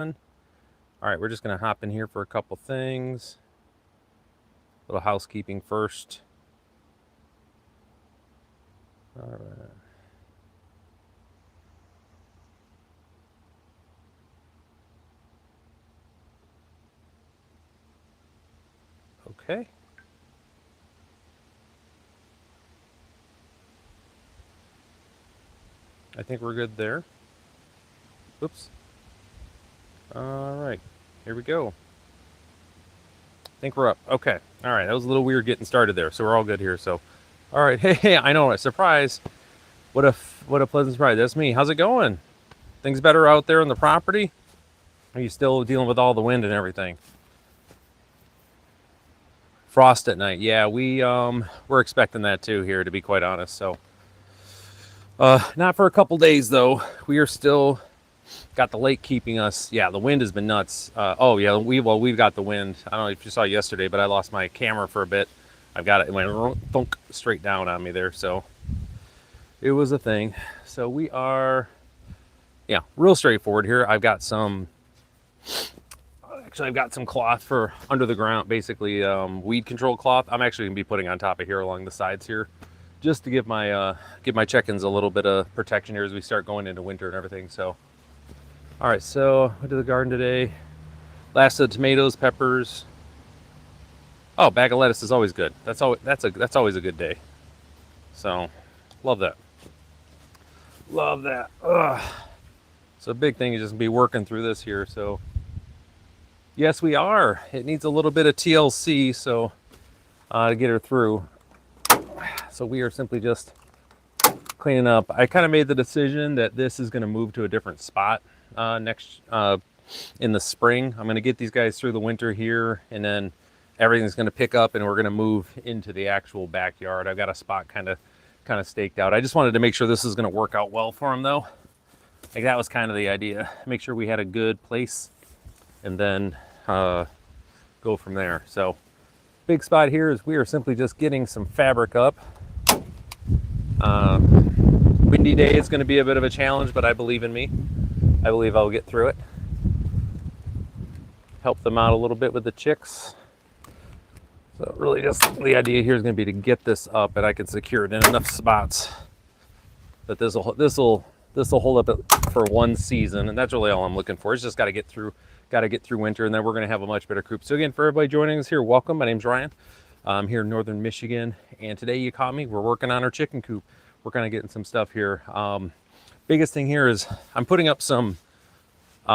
All right, we're just going to hop in here for a couple things. A little housekeeping first. All right. Okay. I think we're good there. Oops. All right, here we go. I think we're up. Okay. All right, that was a little weird getting started there, so we're all good here. So, all right. Hey, I know, a surprise. What a pleasant surprise. That's me. How's it going? Things better out there on the property? Are you still dealing with all the wind and everything? Frost at night. Yeah, we're expecting that too here, to be quite honest. So, not for a couple days though. We are still got the lake keeping us. Yeah, the wind has been nuts. Oh yeah, we've got the wind. I don't know if you saw yesterday, but I lost my camera for a bit. I've got it. It went thunk straight down on me there. So it was a thing. So we are, yeah, real straightforward here. I've got some cloth for under the ground, basically weed control cloth. I'm actually gonna be putting on top of here along the sides here, just to give my chickens a little bit of protection here as we start going into winter and everything. So, all right, so I did the garden today. Last of the tomatoes, peppers. Oh, bag of lettuce is always good. That's always a good day. So, love that. Love that. Ugh. So big thing is just be working through this here. So yes, we are. It needs a little bit of TLC so to get her through. So we are simply just cleaning up. I kind of made the decision that this is going to move to a different spot next in the spring. I'm going to get these guys through the winter here, and then everything's going to pick up, and we're going to move into the actual backyard. I've got a spot kind of staked out. I just wanted to make sure this is going to work out well for them, though. Like that was kind of the idea. Make sure we had a good place, and then go from there. So big spot here is we are simply just getting some fabric up. Windy day is going to be a bit of a challenge, but I believe in me. I believe I'll get through it. Help them out a little bit with the chicks. So really just the idea here is going to be to get this up, and I can secure it in enough spots that this will hold up for one season, and that's really all I'm looking for. It's just got to get through winter, and then we're going to have a much better coop. So again, for everybody joining us here, welcome. My name's Ryan. I'm here in northern Michigan, and today you caught me. We're working on our chicken coop. We're kind of getting some stuff here. Biggest thing here is I'm putting up some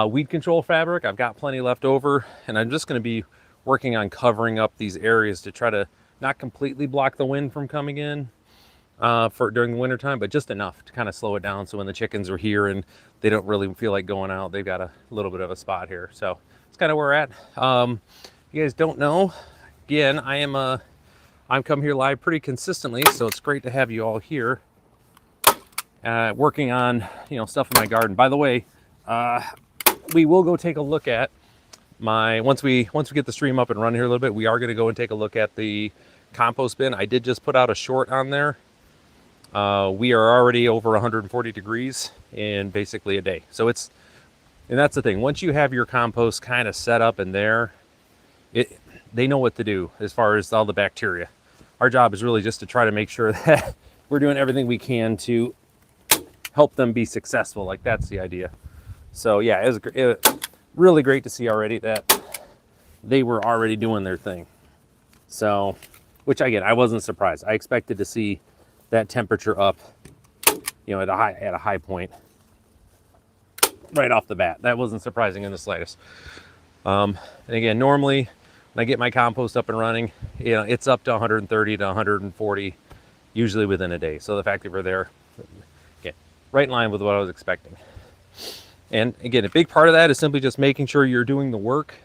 weed control fabric. I've got plenty left over, and I'm just going to be working on covering up these areas to try to not completely block the wind from coming in for during the winter time, but just enough to kind of slow it down. So when the chickens are here and they don't really feel like going out, they've got a little bit of a spot here. So it's kind of where we're at. You guys don't know, again, I'm come here live pretty consistently, so it's great to have you all here working on stuff in my garden. By the way, we will go take a look at once we get the stream up and running here a little bit, we are going to go and take a look at the compost bin. I did just put out a short on there. We are already over 140 degrees in basically a day. So and that's the thing. Once you have your compost kind of set up in there, they know what to do as far as all the bacteria. Our job is really just to try to make sure that we're doing everything we can to help them be successful. Like that's the idea. So yeah, it was really great to see already that they were already doing their thing. So, which again, I wasn't surprised. I expected to see that temperature up, at a high point right off the bat. That wasn't surprising in the slightest. And again, normally when I get my compost up and running, it's up to 130 to 140, usually within a day. So the fact that we're there, again, right in line with what I was expecting. And again, a big part of that is simply just making sure you're doing the work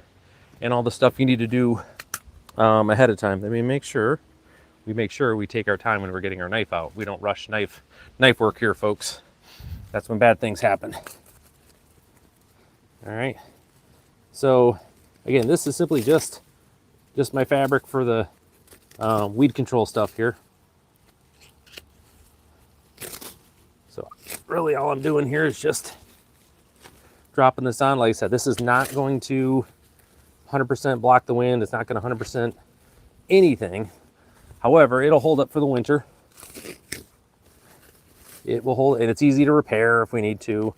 and all the stuff you need to do ahead of time. Let me make sure we take our time when we're getting our knife out. We don't rush knife work here, folks. That's when bad things happen. All right. So again, this is simply just my fabric for the weed control stuff here. So really all I'm doing here is just dropping this on. Like I said, this is not going to 100% block the wind. It's not going to 100% anything. However, it'll hold up for the winter. It will hold, and it's easy to repair if we need to.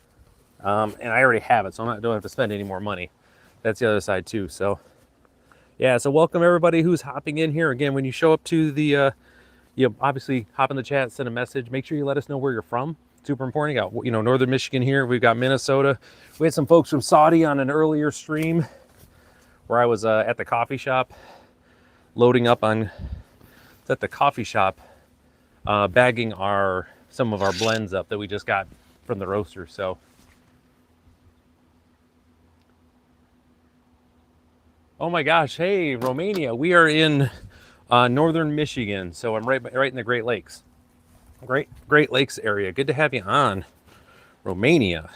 And I already have it, so don't have to spend any more money. That's the other side too. So yeah, so welcome everybody who's hopping in here. Again, when you show up to the, you obviously hop in the chat, send a message. Make sure you let us know where you're from. Super important. You got, northern Michigan here. We've got Minnesota. We had some folks from Saudi on an earlier stream where I was at the coffee shop loading up on, it's at the coffee shop, bagging some of our blends up that we just got from the roaster. So oh my gosh, hey, Romania. We are in northern Michigan, so I'm right in the Great Lakes. Great Lakes area. Good to have you on, Romania.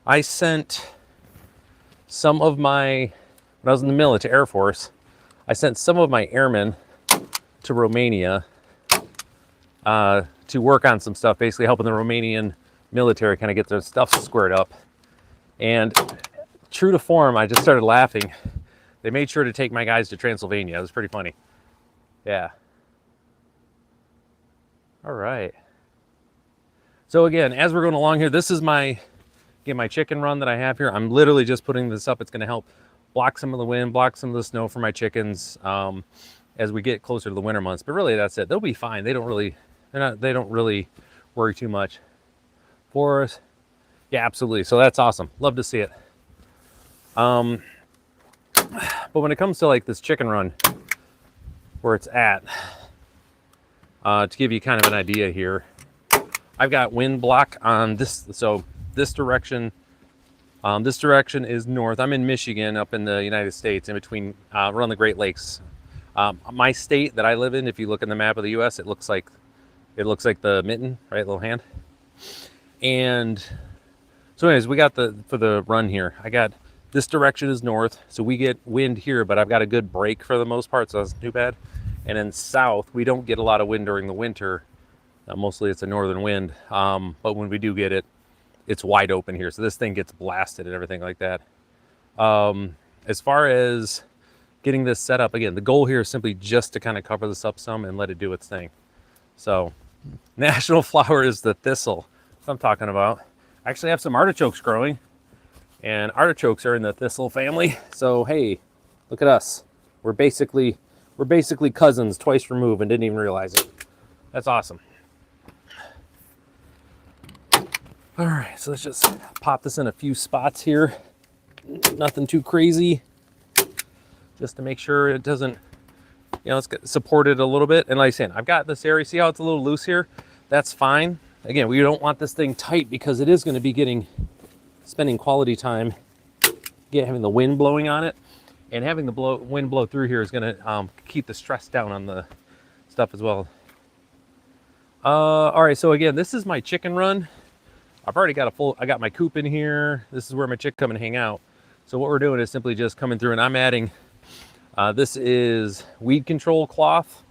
I sent some of when I was in the military, Air Force, I sent some of my airmen to Romania to work on some stuff, basically helping the Romanian military kind of get their stuff squared up. And true to form, I just started laughing. They made sure to take my guys to Transylvania. It was pretty funny. Yeah. All right. So again, as we're going along here, this is my chicken run that I have here. I'm literally just putting this up. It's going to help block some of the wind, block some of the snow for my chickens as we get closer to the winter months. But really, that's it. They'll be fine. They don't really worry too much. For us, yeah, absolutely. So that's awesome. Love to see it. But when it comes to like this chicken run, where it's at, to give you kind of an idea here, I've got wind block on this. So this direction is north. I'm in Michigan, up in the United States, in between, around the Great Lakes. My state that I live in, if you look in the map of the U.S., it looks like the mitten, right, little hand. And so, anyways, we got for the run here. I got this direction is north, so we get wind here, but I've got a good break for the most part, so that's not too bad. And then south, we don't get a lot of wind during the winter. Mostly it's a northern wind, but when we do get it, it's wide open here. So this thing gets blasted and everything like that. As far as getting this set up, again, the goal here is simply just to kind of cover this up some and let it do its thing. So national flower is the thistle. That's what I'm talking about. I actually have some artichokes growing, and artichokes are in the thistle family. So hey, look at us. We're basically cousins twice removed and didn't even realize it. That's awesome. All right, so let's just pop this in a few spots here. Nothing too crazy, just to make sure it doesn't, it's supported a little bit. And like I said, I've got this area, see how it's a little loose here? That's fine. Again, we don't want this thing tight because it is going to be spending quality time having the wind blowing on it. And having the wind blow through here is going to keep the stress down on the stuff as well. All right, so again, this is my chicken run. I've already got I got my coop in here. This is where my chicks come and hang out. So what we're doing is simply just coming through, and I'm adding, this is weed control cloth.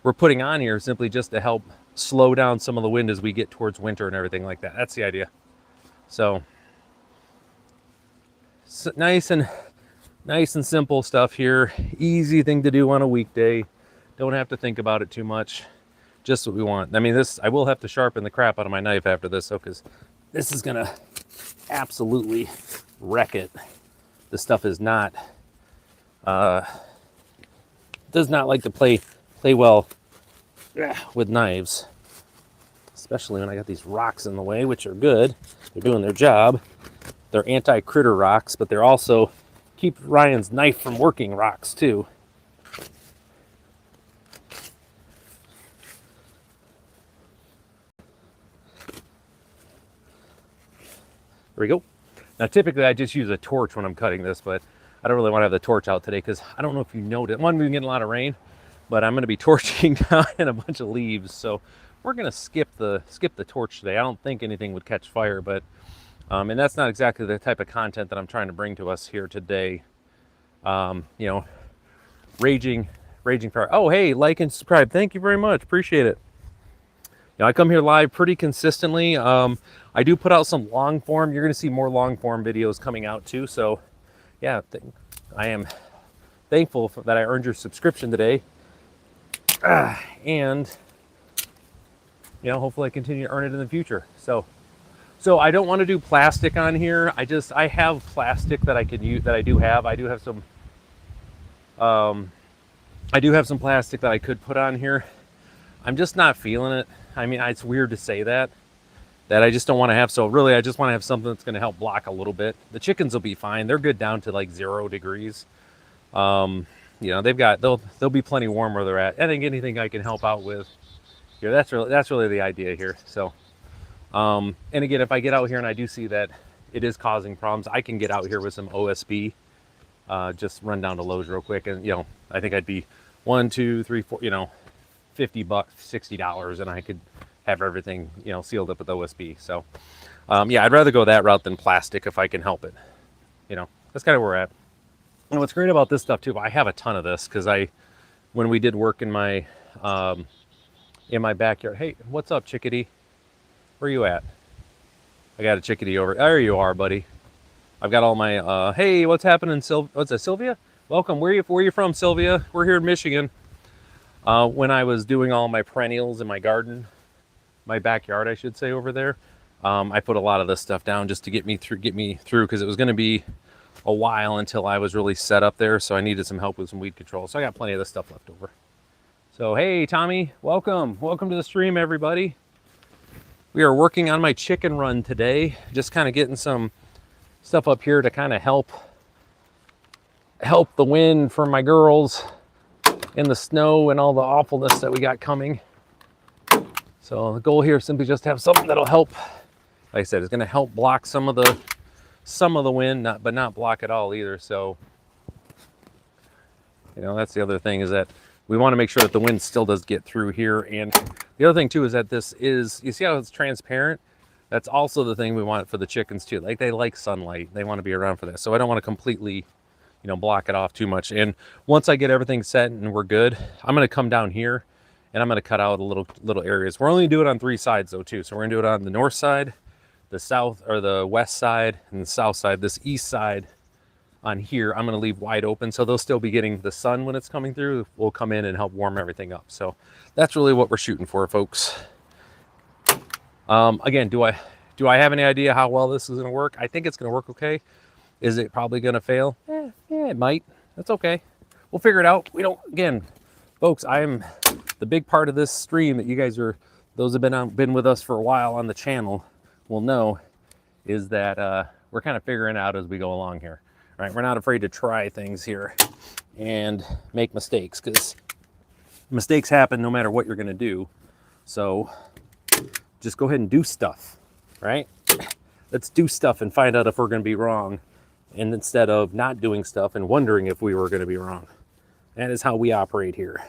We're putting on here simply just to help slow down some of the wind as we get towards winter and everything like that. That's the idea. So nice and simple stuff here. Easy thing to do on a weekday. Don't have to think about it too much. Just what we want. I mean, I will have to sharpen the crap out of my knife after this, so because this is gonna absolutely wreck it. This stuff is not does not like to play well with knives, especially when I got these rocks in the way, which are good. They're doing their job. They're anti-critter rocks, but they're also keep Ryan's knife from working rocks too. There we go. Now, typically I just use a torch when I'm cutting this, but I don't really want to have the torch out today because I don't know if you noticed. One, we've been getting a lot of rain, but I'm going to be torching down in a bunch of leaves, so we're going to skip the torch today. I don't think anything would catch fire, but and that's not exactly the type of content that I'm trying to bring to us here today. Raging fire. Oh, hey, like and subscribe. Thank you very much. Appreciate it. I come here live pretty consistently. I do put out some long form. You're going to see more long form videos coming out too. So yeah, I am thankful that I earned your subscription today. And you know, hopefully I continue to earn it in the future. So I don't want to do plastic on here. I have plastic that I can use, that I do have. I do have some plastic that I could put on here. I'm just not feeling it. I mean, it's weird to say that I just don't want to have. So really, I just want to have something that's going to help block a little bit. The chickens will be fine. They're good down to like 0 degrees. You know, they'll be plenty warm where they're at. I think anything I can help out with here, that's really the idea here. So, and again, if I get out here and I do see that it is causing problems, I can get out here with some OSB. Just run down to Lowe's real quick, and you know, I think I'd be 1, 2, 3, 4, you know, $50, $60, and I could have everything, you know, sealed up with OSB. So yeah, I'd rather go that route than plastic if I can help it. You know, that's kind of where we're at. And what's great about this stuff too, I have a ton of this because when we did work in my backyard. Hey, what's up, chickadee? Where you at? I got a chickadee over there. You are, buddy. I've got all my hey, what's happening? What's that, Sylvia? Welcome. Where are you from, Sylvia? We're here in Michigan. When I was doing all my perennials in my garden, my backyard, I should say, over there, I put a lot of this stuff down just to get me through because it was going to be a while until I was really set up there. So I needed some help with some weed control. So I got plenty of this stuff left over. So hey, Tommy, welcome to the stream, everybody. We are working on my chicken run today, just kind of getting some stuff up here to kind of help the wind for my girls in the snow and all the awfulness that we got coming. So the goal here is simply just to have something that'll help. Like I said, it's going to help block some of the wind, but not block it all either. So, you know, that's the other thing, is that we want to make sure that the wind still does get through here. And the other thing too is that this is, you see how it's transparent? That's also the thing we want for the chickens too. Like, they like sunlight. They want to be around for that. So I don't want to completely, you know, block it off too much. And once I get everything set and we're good, I'm going to come down here and I'm going to cut out little areas. We're only doing it on 3 sides though too. So we're going to do it on the north side, the south or the west side, and the south side. This east side on here, I'm going to leave wide open. So they'll still be getting the sun when it's coming through. We'll come in and help warm everything up. So that's really what we're shooting for, folks. Again, do I have any idea how well this is going to work? I think it's going to work okay. Is it probably going to fail? Yeah, it might. That's okay. We'll figure it out. Again, folks, the big part of this stream that you guys those have been with us for a while on the channel will know, is that we're kind of figuring out as we go along here. All right, we're not afraid to try things here and make mistakes, because mistakes happen no matter what you're going to do. So just go ahead and do stuff, right? Let's do stuff and find out if we're going to be wrong, and instead of not doing stuff and wondering if we were going to be wrong. That is how we operate here.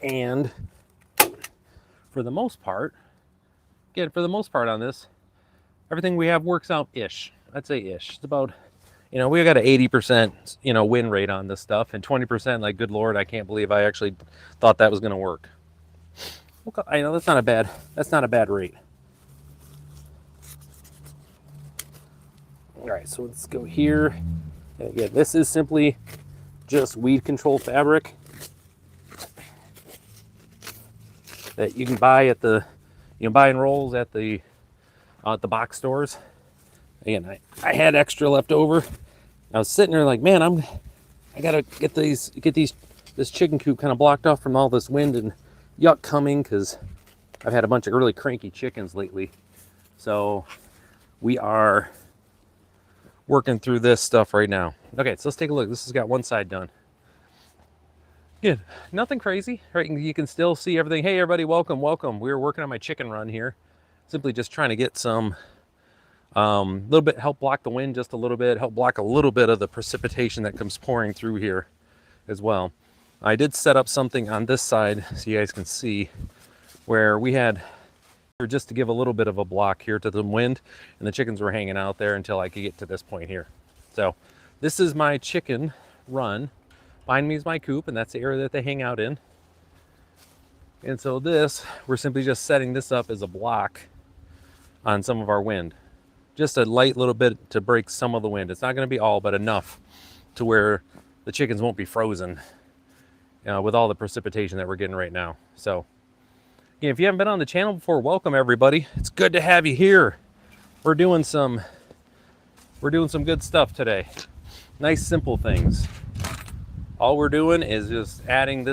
And for the most part on this, everything we have works out ish. I'd say ish. It's about, you know, we got an 80%, you know, win rate on this stuff, and 20%, like, good Lord, I can't believe I actually thought that was going to work. Okay, I know that's not a bad rate. All right, so let's go here. And again, this is simply just weed control fabric that you can buy in rolls at the box stores. Again, I had extra left over. I was sitting there like, man, I gotta get this chicken coop kind of blocked off from all this wind and yuck coming, because I've had a bunch of really cranky chickens lately. So we are working through this stuff right now. Okay, so let's take a look. This has got one side done. Good, nothing crazy, right? You can still see everything. Hey everybody, welcome. We're working on my chicken run here. Simply just trying to get some little bit, help block the wind just a little bit, help block a little bit of the precipitation that comes pouring through here as well. I did set up something on this side so you guys can see, where we had, just to give a little bit of a block here to the wind, and the chickens were hanging out there until I could get to this point here. So this is my chicken run. Behind me is my coop, and that's the area that they hang out in. And so we're simply just setting this up as a block on some of our wind. Just a light little bit to break some of the wind. It's not going to be all, but enough to where the chickens won't be frozen with all the precipitation that we're getting right now. So again, if you haven't been on the channel before, welcome everybody. It's good to have you here. We're doing some good stuff today. Nice simple things. All we're doing is just adding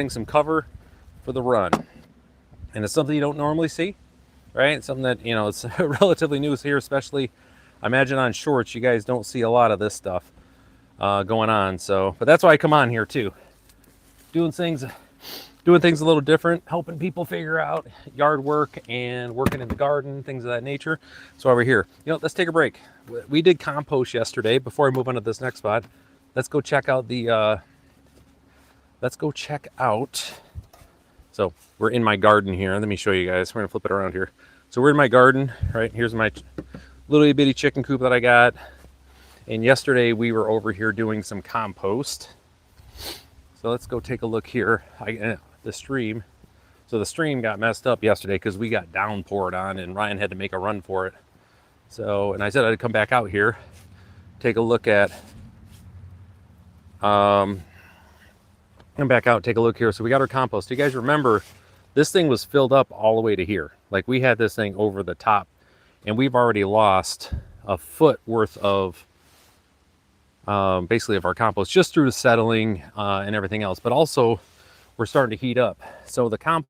some cover for the run. And it's something you don't normally see, right? It's something that, it's relatively new here, especially I imagine on shorts, you guys don't see a lot of this stuff going on. So, but that's why I come on here too. Doing things a little different, helping people figure out yard work and working in the garden, things of that nature. So over here, let's take a break. We did compost yesterday. Before I move on to this next spot, let's go check out so we're in my garden here. Let me show you guys. We're gonna flip it around here. So we're in my garden, right? Here's my little bitty chicken coop that I got. And yesterday we were over here doing some compost. So let's go take a look here. The stream. So the stream got messed up yesterday because we got downpoured on and Ryan had to make a run for it. So, and I said I'd come back out here, take a look at, come back out, take a look here. So we got our compost. You guys remember, this thing was filled up all the way to here. Like we had this thing over the top and we've already lost a foot worth of basically of our compost just through the settling and everything else, but also we're starting to heat up. So the compost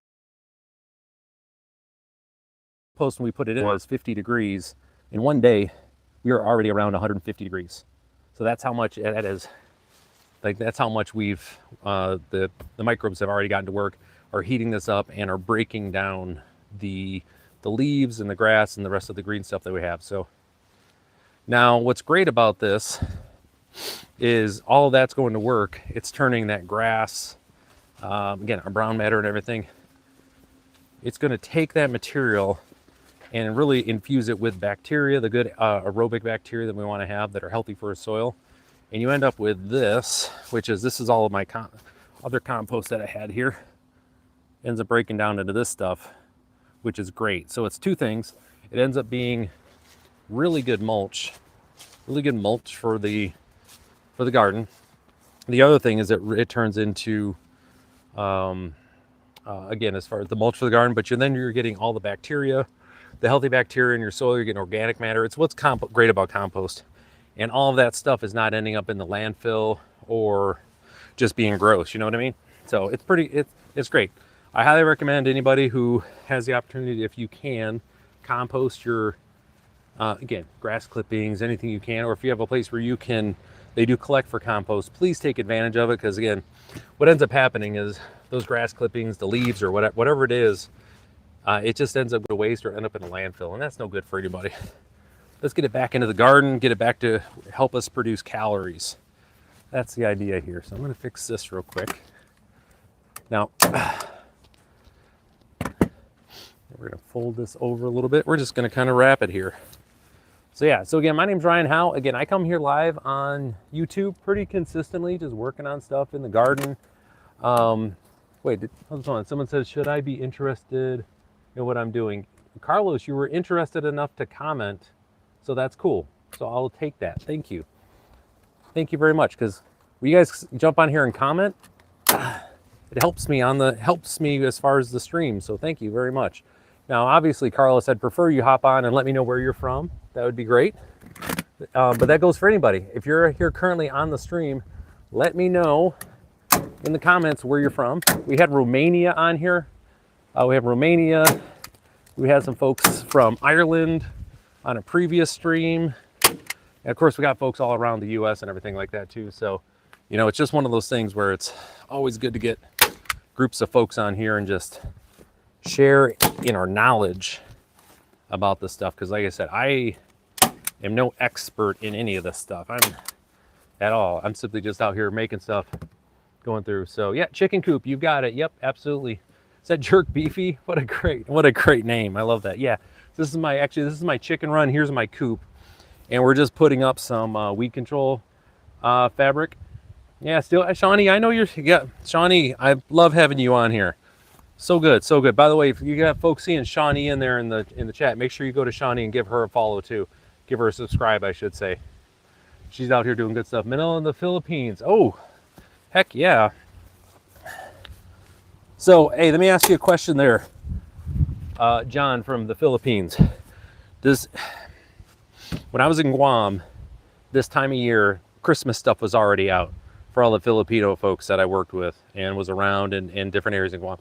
when we put it in was 50 degrees. In one day we were already around 150 degrees. So that's how much that is. Like that's how much we've the microbes have already gotten to work, are heating this up and are breaking down the leaves and the grass and the rest of the green stuff that we have. So now what's great about this is all of that's going to work. It's turning that grass, again, our brown matter and everything, it's going to take that material and really infuse it with bacteria, the good aerobic bacteria that we want to have that are healthy for a soil. And you end up with this, this is all of my other compost that I had here. Ends up breaking down into this stuff, which is great. So it's two things. It ends up being really good mulch for the garden. The other thing is that it turns into, again, as far as the mulch for the garden, but then you're getting all the bacteria, the healthy bacteria in your soil. You're getting organic matter. It's what's great about compost. And all of that stuff is not ending up in the landfill or just being gross. You know what I mean? So it's it's great. I highly recommend anybody who has the opportunity, if you can, compost your, again, grass clippings, anything you can, or if you have a place where they do collect for compost, please take advantage of it. Because again, what ends up happening is those grass clippings, the leaves or whatever it is, it just ends up to waste or end up in a landfill. And that's no good for anybody. Let's get it back into the garden, get it back to help us produce calories. That's the idea here. So I'm going to fix this real quick. Now, we're going to fold this over a little bit. We're just going to kind of wrap it here. So yeah, so again, my name's Ryan Howe. Again, I come here live on YouTube pretty consistently, just working on stuff in the garden. Wait, hold on. Someone says, should I be interested in what I'm doing? Carlos, you were interested enough to comment. So that's cool. So I'll take that. Thank you. Thank you very much. Because when you guys jump on here and comment, it helps me as far as the stream. So thank you very much. Now, obviously, Carlos, I'd prefer you hop on and let me know where you're from. That would be great. But that goes for anybody. If you're here currently on the stream, let me know in the comments where you're from. We had Romania on here. We have Romania. We had some folks from Ireland on a previous stream. And of course, we got folks all around the US and everything like that too. So, it's just one of those things where it's always good to get groups of folks on here and just share in our knowledge about this stuff. Because like I said, I am no expert in any of this stuff. I'm simply just out here making stuff, going through. So yeah, chicken coop, you've got it. Yep, absolutely. Is that Jerk Beefy? What a great name. I love that. Yeah. This is my chicken run. Here's my coop. And we're just putting up some weed control fabric. Yeah, still, Shawnee, I know Shawnee, I love having you on here. So good, so good. By the way, if you got folks seeing Shawnee in there in the chat, make sure you go to Shawnee and give her a follow too. Give her a subscribe, I should say. She's out here doing good stuff. Manila in the Philippines. Oh, heck yeah. So, hey, let me ask you a question there, John from the Philippines. When I was in Guam, this time of year, Christmas stuff was already out for all the Filipino folks that I worked with and was around in different areas in Guam.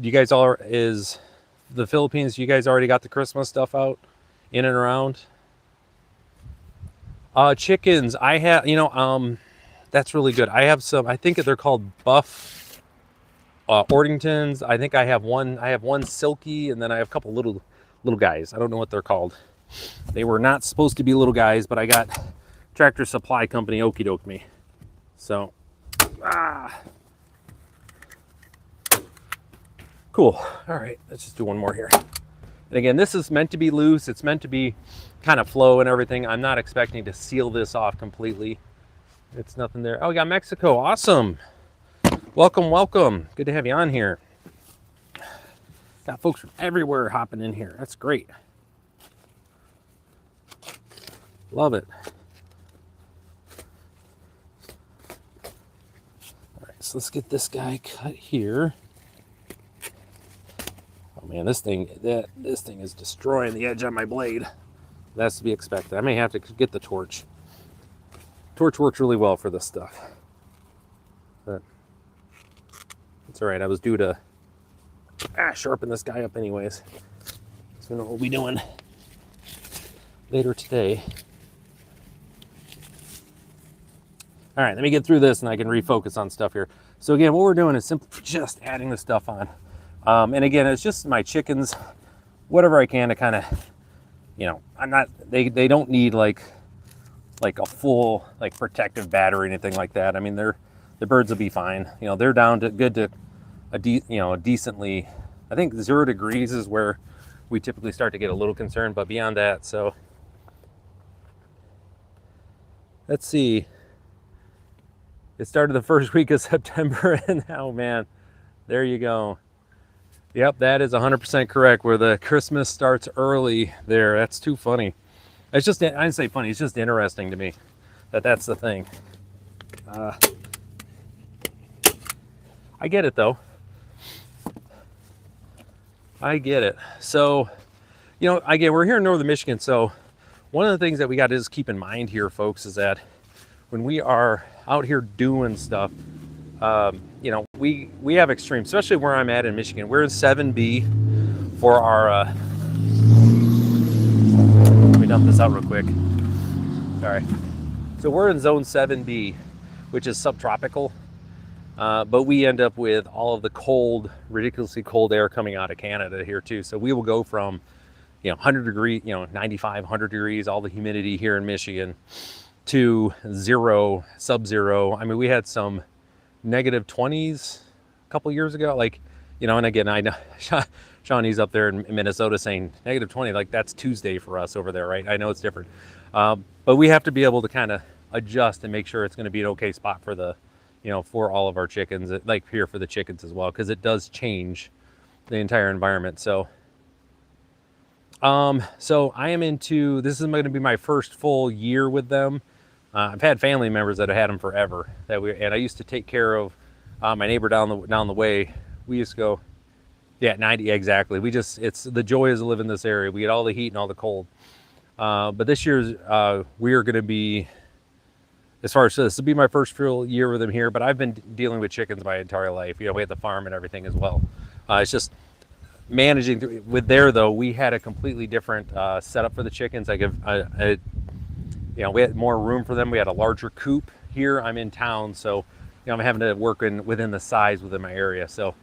You guys all is the Philippines? You guys already got the Christmas stuff out in and around? Chickens. I have, that's really good. I have some. I think they're called buff Ortingtons. I think I have one. I have one silky, and then I have a couple little guys. I don't know what they're called. They were not supposed to be little guys, but I got Tractor Supply Company okey doke me. So, cool. All right, let's just do one more here. And again, this is meant to be loose. It's meant to be kind of flow and everything. I'm not expecting to seal this off completely. It's nothing there. Oh, we got Mexico. Awesome. Welcome, welcome. Good to have you on here. Got folks from everywhere hopping in here. That's great. Love it. All right, so let's get this guy cut here. Oh man, this thing is destroying the edge on my blade. That's to be expected. I may have to get the torch. Torch works really well for this stuff. But it's all right. I was due to sharpen this guy up anyways. So we know what we'll be doing later today. All right, let me get through this and I can refocus on stuff here. So again, what we're doing is simply just adding the stuff on. And again, it's just my chickens, whatever I can to kind of, I'm not, they don't need like a full like protective bat or anything like that. I mean, the birds will be fine. They're down to good to a decently, I think 0 degrees is where we typically start to get a little concerned, but beyond that, so let's see. It started the first week of September and oh man, there you go. Yep, that is 100% correct, where the Christmas starts early there. That's too funny. It's just, I didn't say funny, it's just interesting to me that's the thing. I get it though. I get it. So, again, we're here in northern Michigan, so one of the things that we got to just keep in mind here, folks, is that when we are out here doing stuff, we have extremes, especially where I'm at in Michigan. We're in 7B for our, let me dump this out real quick. All right. So we're in zone 7B, which is subtropical, but we end up with all of the cold, ridiculously cold air coming out of Canada here too. So we will go from, 100 degree, 95, 100 degrees, all the humidity here in Michigan, to zero, sub-zero. I mean, we had some negative 20s a couple years ago, and again, I know Shawnee's up there in Minnesota saying negative 20, like that's Tuesday for us over there, right? I know it's different, but we have to be able to kind of adjust and make sure it's going to be an okay spot for the, for all of our chickens, like here for the chickens as well, because it does change the entire environment. So I am into, this is going to be my first full year with them. I've had family members that have had them forever, and I used to take care of my neighbor down the way. We used to go, 90 exactly. It's the joy is to live in this area. We get all the heat and all the cold. But this year's we are going to be, as far as this will be my first full year with them here. But I've been dealing with chickens my entire life. We had the farm and everything as well. It's just managing through. With there though, we had a completely different setup for the chickens. We had more room for them. We had a larger coop. Here I'm in town, so I'm having to work within the size within my area. So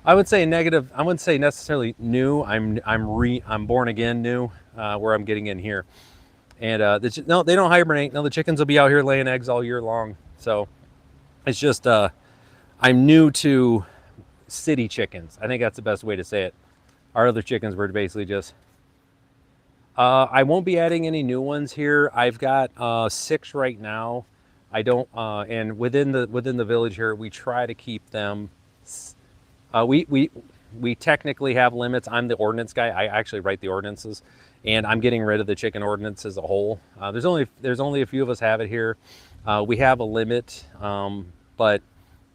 I would say negative. I wouldn't say necessarily new. I'm born again new, where I'm getting in here. And no, they don't hibernate. No, the chickens will be out here laying eggs all year long. So it's just I'm new to city chickens. I think that's the best way to say it. Our other chickens were basically just. I won't be adding any new ones here. I've got 6 right now. I don't, and within the village here, we try to keep them We technically have limits. I'm the ordinance guy. I actually write the ordinances, and I'm getting rid of the chicken ordinance as a whole. There's only a few of us have it here. We have a limit, but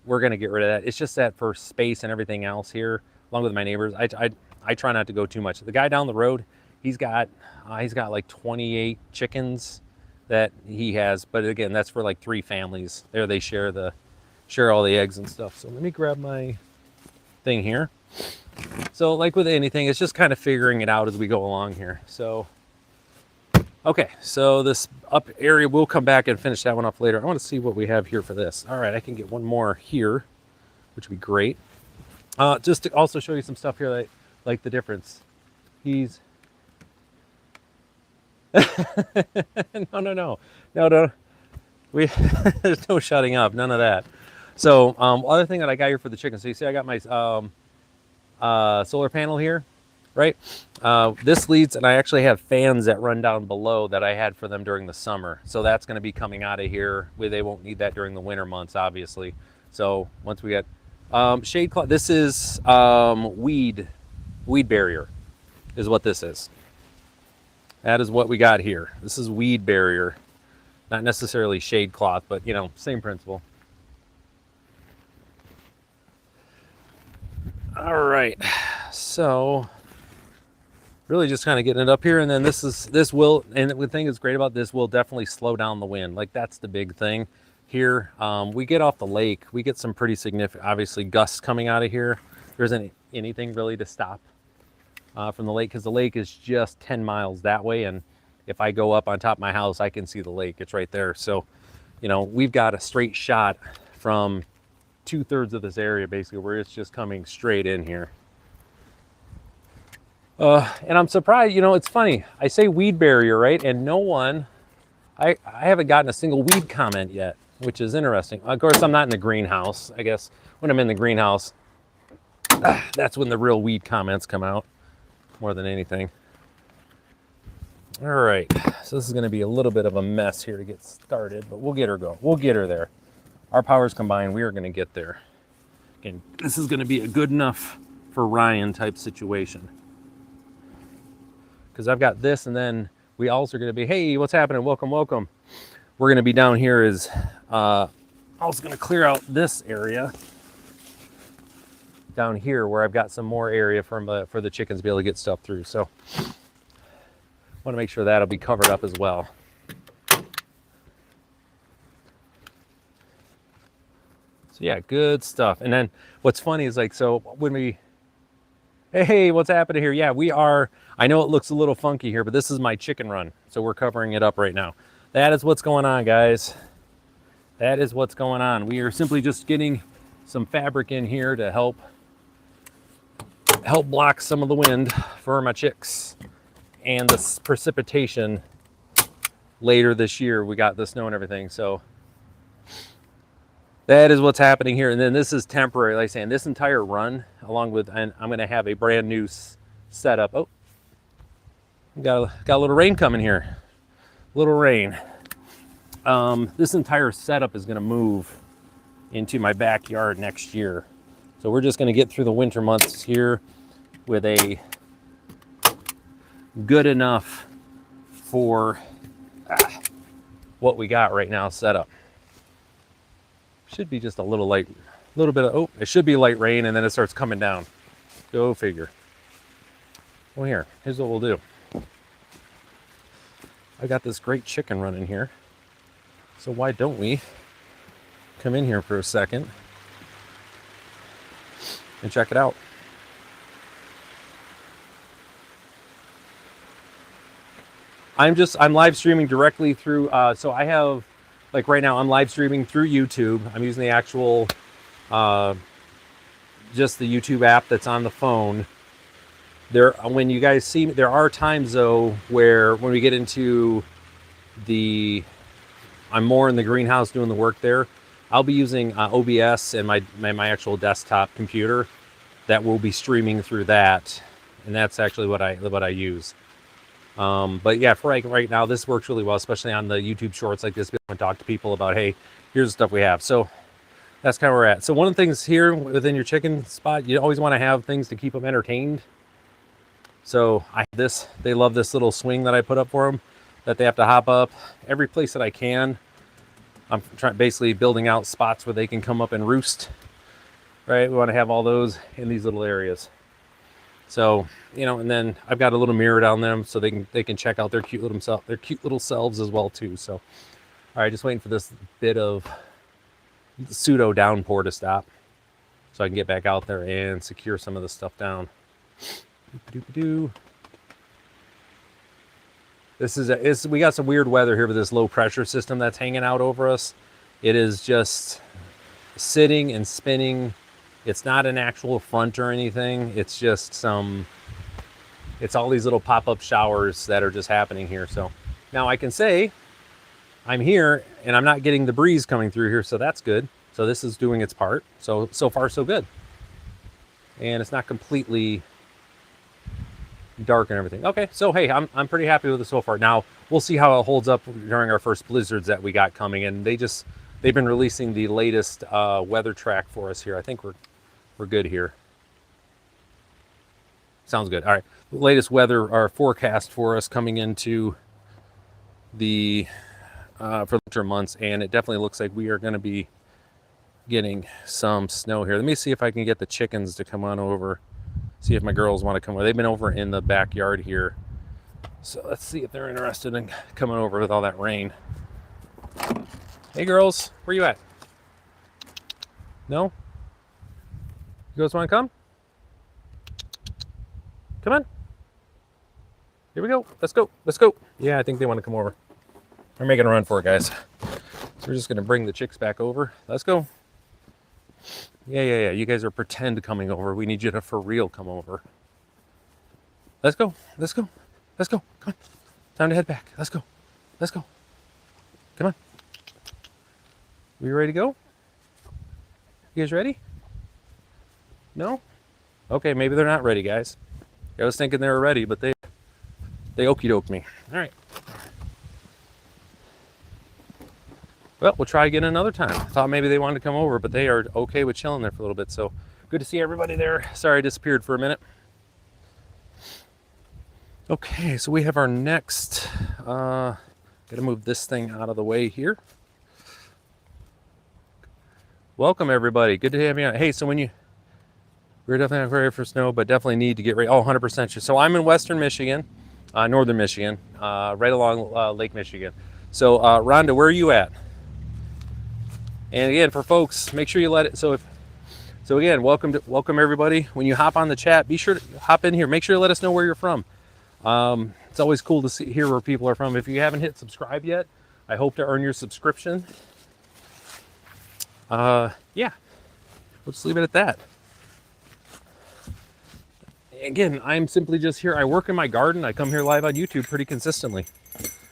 we're going to get rid of that. It's just that for space and everything else here, along with my neighbors, I try not to go too much. The guy down the road, he's got like 28 chickens that he has, but again, that's for like 3 families. There they share all the eggs and stuff. So let me grab my thing here. So like with anything, it's just kind of figuring it out as we go along here. So okay, so this up area, we'll come back and finish that one up later. I want to see what we have here for this. All right, I can get one more here, which would be great. Just to also show you some stuff here that like the difference. He's no. We there's no shutting up, none of that. So other thing that I got here for the chickens. So you see I got my solar panel here, right? This leads, and I actually have fans that run down below that I had for them during the summer. So that's going to be coming out of here. They won't need that during the winter months, obviously. So once we get shade cloth, this is weed barrier is what this is. That is what we got here. This is weed barrier, not necessarily shade cloth, but you know, same principle. All right, so really just kind of getting it up here, and then this will, and the thing that's great about this, will definitely slow down the wind. Like that's the big thing here. We get off the lake, we get some pretty significant, obviously, gusts coming out of here. There isn't anything really to stop from the lake, because the lake is just 10 miles that way, and if I go up on top of my house, I can see the lake. It's right there. So, you know, we've got a straight shot from 2/3 of this area, basically, where it's just coming straight in here. And I'm surprised, you know, it's funny. I say weed barrier, right? And no one, I haven't gotten a single weed comment yet, which is interesting. Of course, I'm not in the greenhouse. I guess when I'm in the greenhouse, that's when the real weed comments come out more than anything. All right, so this is going to be a little bit of a mess here to get started, but we'll get her going. We'll get her there. Our powers combined, we are going to get there. Again, this is going to be a good enough for Ryan type situation. Because I've got this, and then we also are going to be, hey, what's happening? Welcome, welcome. We're going to be down here is also going to clear out this area down here where I've got some more area for the chickens to be able to get stuff through. So want to make sure that'll be covered up as well. So yeah, good stuff. And then what's funny is like, so when we, hey, what's happening here? Yeah, we are, I know it looks a little funky here, but this is my chicken run. So we're covering it up right now. That is what's going on, guys. That is what's going on. We are simply just getting some fabric in here to help block some of the wind for my chicks. And the precipitation later this year, we got the snow and everything. So that is what's happening here. And then this is temporary, like I say, and this entire run, along with, and I'm going to have a brand new setup. Oh, got a little rain coming here. Little rain. This entire setup is going to move into my backyard next year. So we're just going to get through the winter months here with a good enough for what we got right now set up. Should be just a little light, little bit of, oh, it should be light rain, and then it starts coming down. Go figure. Well, here's what we'll do. I got this great chicken running here. So why don't we come in here for a second and check it out. I'm live streaming directly through, so I have, like right now, I'm live streaming through YouTube. I'm using the actual, just the YouTube app that's on the phone. When you guys see me, there are times though where when we get into I'm more in the greenhouse doing the work there, I'll be using OBS and my actual desktop computer that will be streaming through that, and that's actually what I use. But yeah, for right now, this works really well, especially on the YouTube shorts like this. We can talk to people about, hey, here's the stuff we have. So that's kind of where we're at. So one of the things here within your chicken spot, you always want to have things to keep them entertained. So I have this, they love this little swing that I put up for them that they have to hop up every place that I can. I'm basically building out spots where they can come up and roost, right? We want to have all those in these little areas. So, you know, and then I've got a little mirror down them so they can check out their cute little selves as well too. So, all right, just waiting for this bit of pseudo downpour to stop so I can get back out there and secure some of the stuff down. We got some weird weather here with this low pressure system that's hanging out over us. It is just sitting and spinning. It's not an actual front or anything. It's just it's all these little pop-up showers that are just happening here. So now I can say I'm here and I'm not getting the breeze coming through here, so that's good. So this is doing its part. So far so good. And it's not completely dark and everything. Okay, so hey, I'm pretty happy with it so far. Now we'll see how it holds up during our first blizzards that we got coming, and they've been releasing the latest weather track for us here. I think we're good here. Sounds good. All right, the latest weather or forecast for us coming into the for winter months, and it definitely looks like we are going to be getting some snow here. Let me see if I can get the chickens to come on over. See if my girls want to come over. They've been over in the backyard here. So let's see if they're interested in coming over with all that rain. Hey girls, where you at? No? You girls want to come? Come on. Here we go. Let's go. Let's go. Yeah, I think they want to come over. We're making a run for it, guys. So we're just going to bring the chicks back over. Let's go. Yeah. You guys are pretend coming over. We need you to for real come over. Let's go. Let's go. Let's go. Come on. Time to head back. Let's go. Let's go. Come on. We ready to go? You guys ready? No? Okay, maybe they're not ready, guys. I was thinking they were ready, but they okey doked me. All right. Well, we'll try again another time. I thought maybe they wanted to come over, but they are okay with chilling there for a little bit. So good to see everybody there. Sorry I disappeared for a minute. Okay, so we have our next, gotta move this thing out of the way here. Welcome everybody. Good to have you on. Hey, so we're definitely not ready for snow, but definitely need to get ready. Oh, 100% sure. So I'm in Western Michigan, Northern Michigan, right along Lake Michigan. So Rhonda, where are you at? And again, for folks, make sure you let it. So again, welcome everybody. When you hop on the chat, be sure to hop in here. Make sure to let us know where you're from. It's always cool to hear where people are from. If you haven't hit subscribe yet, I hope to earn your subscription. Yeah, we'll just leave it at that. Again, I'm simply just here. I work in my garden. I come here live on YouTube pretty consistently.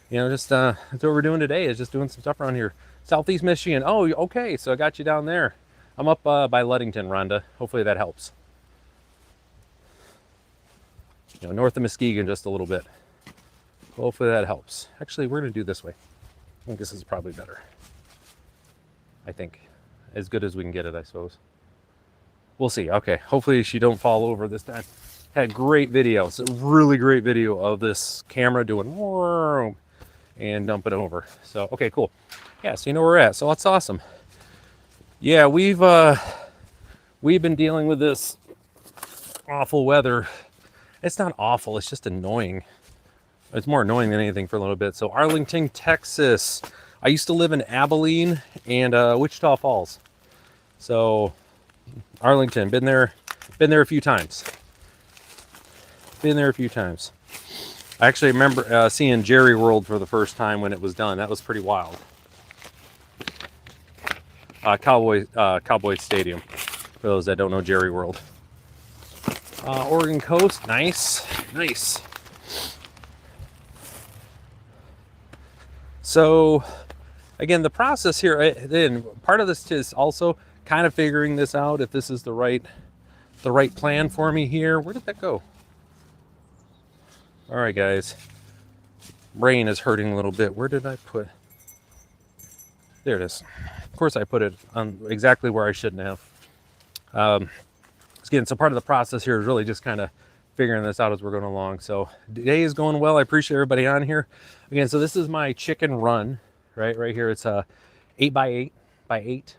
You know, just that's what we're doing today, is just doing some stuff around here. Southeast Michigan. Oh, okay. So I got you down there. I'm up by Ludington, Rhonda. Hopefully that helps. You know, north of Muskegon just a little bit. Hopefully that helps. Actually, we're going to do this way. I think this is probably better. I think. As good as we can get it, I suppose. We'll see. Okay. Hopefully she don't fall over this time. Had great video. It's a really great video of this camera doing and dump it over. So, okay, cool. Yeah, so you know where we're at. So that's awesome. Yeah, we've been dealing with this awful weather. It's not awful, it's just annoying. It's more annoying than anything for a little bit. So Arlington, Texas. I used to live in Abilene and Wichita Falls. So Arlington, been there a few times. I actually remember seeing Jerry World for the first time when it was done. That was pretty wild. Cowboy Stadium, for those that don't know Jerry World. Oregon coast, nice. So, again, the process here, then part of this is also kind of figuring this out, if this is the right plan for me here. Where did that go? All right, guys. Brain is hurting a little bit. Where did I put? There it is. Of course, I put it on exactly where I shouldn't have. Again, so part of the process here is really just kind of figuring this out as we're going along. So day is going well. I appreciate everybody on here. Again, so this is my chicken run, right here. It's a 8x8,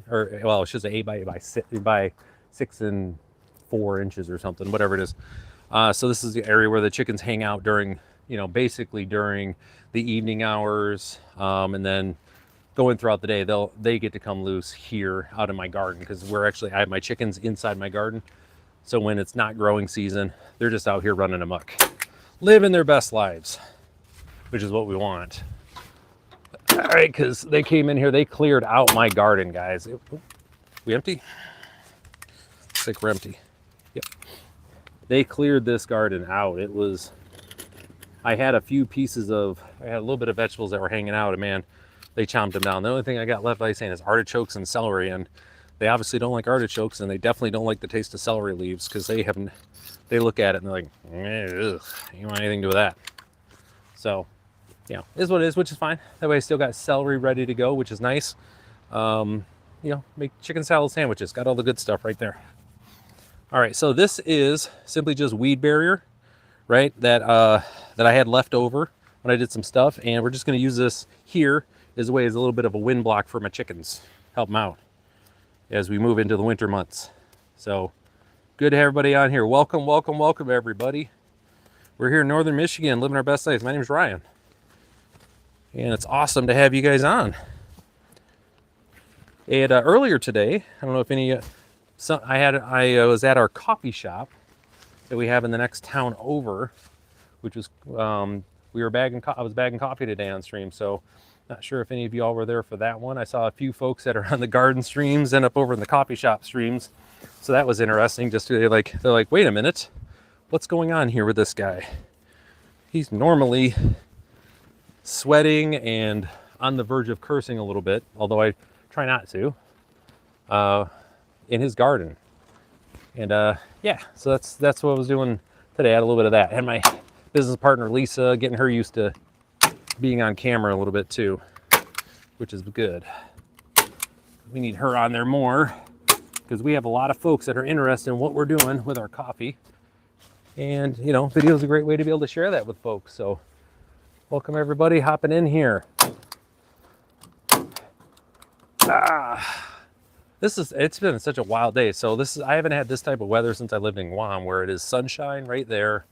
or well, it's just an 8x8 by 6 and 4 inches or something, whatever it is. So this is the area where the chickens hang out during, basically during the evening hours, and then going throughout the day. They get to come loose here out in my garden, because I have my chickens inside my garden. So when it's not growing season, they're just out here running amok, living their best lives, which is what we want. All right, because they came in here, they cleared out my garden, guys. We empty? Looks like we're empty. Yep. They cleared this garden out. I had a few pieces I had a little bit of vegetables that were hanging out, and man, they chomped them down. The only thing I got left, like I was saying, is artichokes and celery, and they obviously don't like artichokes, and they definitely don't like the taste of celery leaves, because they look at it and they're like, ugh, you want anything to do with that. So, is what it is, which is fine. That way I still got celery ready to go, which is nice. Make chicken salad sandwiches. Got all the good stuff right there. All right, so this is simply just weed barrier, right, that I had left over when I did some stuff, and we're just going to use this here as a way as a little bit of a wind block for my chickens, help them out as we move into the winter months. So good to have everybody on here. Welcome everybody. We're here in Northern Michigan, living our best lives. My name is Ryan, and it's awesome to have you guys on. And earlier today, I don't know if any, I was at our coffee shop that we have in the next town over, which was I was bagging coffee today on stream. So not sure if any of you all were there for that one. I saw a few folks that are on the garden streams end up over in the coffee shop streams. So that was interesting. They're like, wait a minute, what's going on here with this guy? He's normally sweating and on the verge of cursing a little bit, although I try not to, in his garden. And so that's what I was doing today. I had a little bit of that. I had my business partner Lisa, getting her used to being on camera a little bit too, which is good. We need her on there more, because we have a lot of folks that are interested in what we're doing with our coffee. And video is a great way to be able to share that with folks. So welcome everybody hopping in here. It's been such a wild day. So I haven't had this type of weather since I lived in Guam, where it is sunshine right there,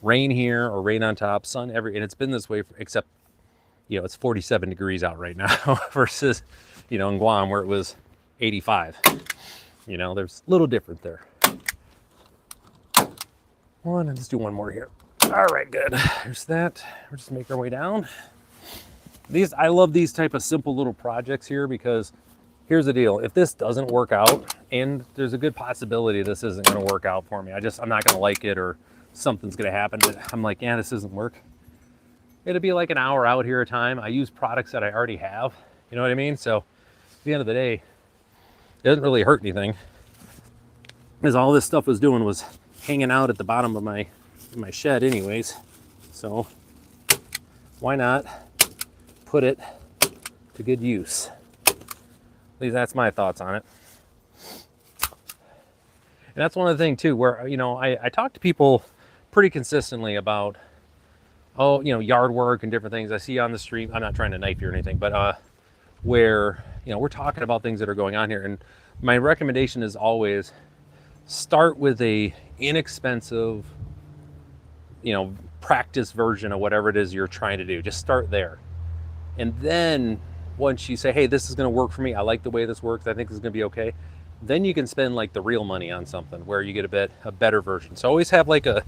rain here or rain on top, sun and it's been this way except it's 47 degrees out right now versus in Guam where it was 85. There's a little different there. Let's do one more here. All right, good. There's that. We're just making our way down. I love these type of simple little projects here, because here's the deal. If this doesn't work out, and there's a good possibility this isn't going to work out for me, I'm not going to like it, or something's going to happen that I'm like, yeah, this doesn't work. It'll be like an hour out here a time. I use products that I already have. You know what I mean? So at the end of the day, it doesn't really hurt anything, because all this stuff was doing was hanging out at the bottom of my shed anyways. So why not put it to good use? At least that's my thoughts on it. And that's one of the things too, where I talk to people pretty consistently about yard work and different things I see on the street. I'm not trying to knife you or anything, but where we're talking about things that are going on here, and my recommendation is always start with a inexpensive practice version of whatever it is you're trying to do. Just start there, and then once you say, hey, this is going to work for me, I like the way this works, I think this is going to be okay, then you can spend like the real money on something where you get a better version. So always have like a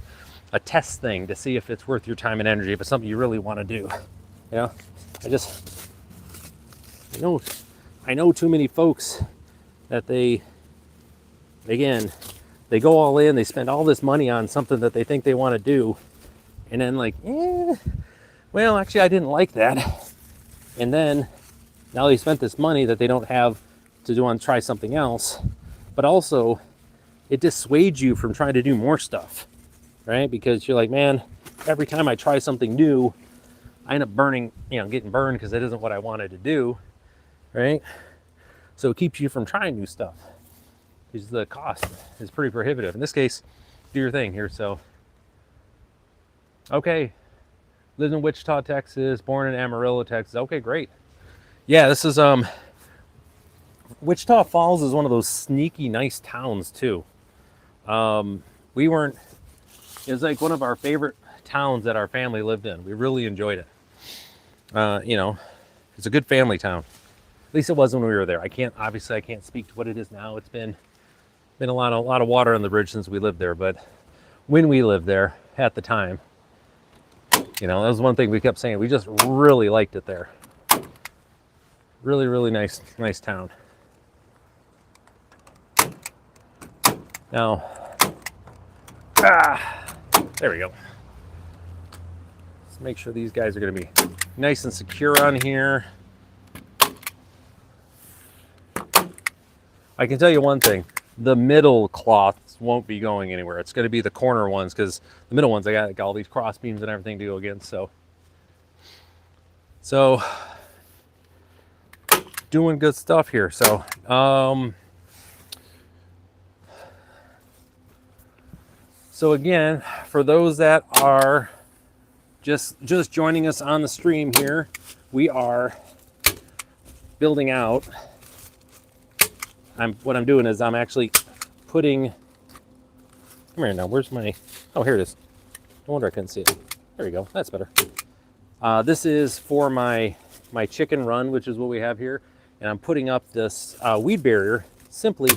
test thing to see if it's worth your time and energy, if it's something you really want to do. I know too many folks that they go all in, they spend all this money on something that they think they want to do, and then like, well, actually I didn't like that, and then now they spent this money that they don't have to try something else, but also it dissuades you from trying to do more stuff, right? Because you're like, man, every time I try something new, I end up getting burned because it isn't what I wanted to do. right? So it keeps you from trying new stuff because the cost is pretty prohibitive. In this case, do your thing here. So, okay, lived in Wichita, Texas, born in Amarillo, Texas. Okay, great. Yeah, this is Wichita Falls is one of those sneaky nice towns too. We weren't. It was like one of our favorite towns that our family lived in. We really enjoyed it. You know, it's a good family town. At least it was when we were there. I can't speak to what it is now. It's been a lot of water on the bridge since we lived there. But when we lived there at the time, you know, that was one thing we kept saying. We just really liked it there. Really, really nice town. Now, there we go. Let's make sure these guys are going to be nice and secure on here. I can tell you one thing. The middle cloths won't be going anywhere. It's going to be the corner ones because the middle ones, I got like all these cross beams and everything to go against. So doing good stuff here. So, so again, for those that are just joining us on the stream here, we are building out. What I'm doing is I'm actually putting. Come here now. Where's my? Oh, here it is. No wonder I couldn't see it. There we go. That's better. This is for my chicken run, which is what we have here, and I'm putting up this weed barrier simply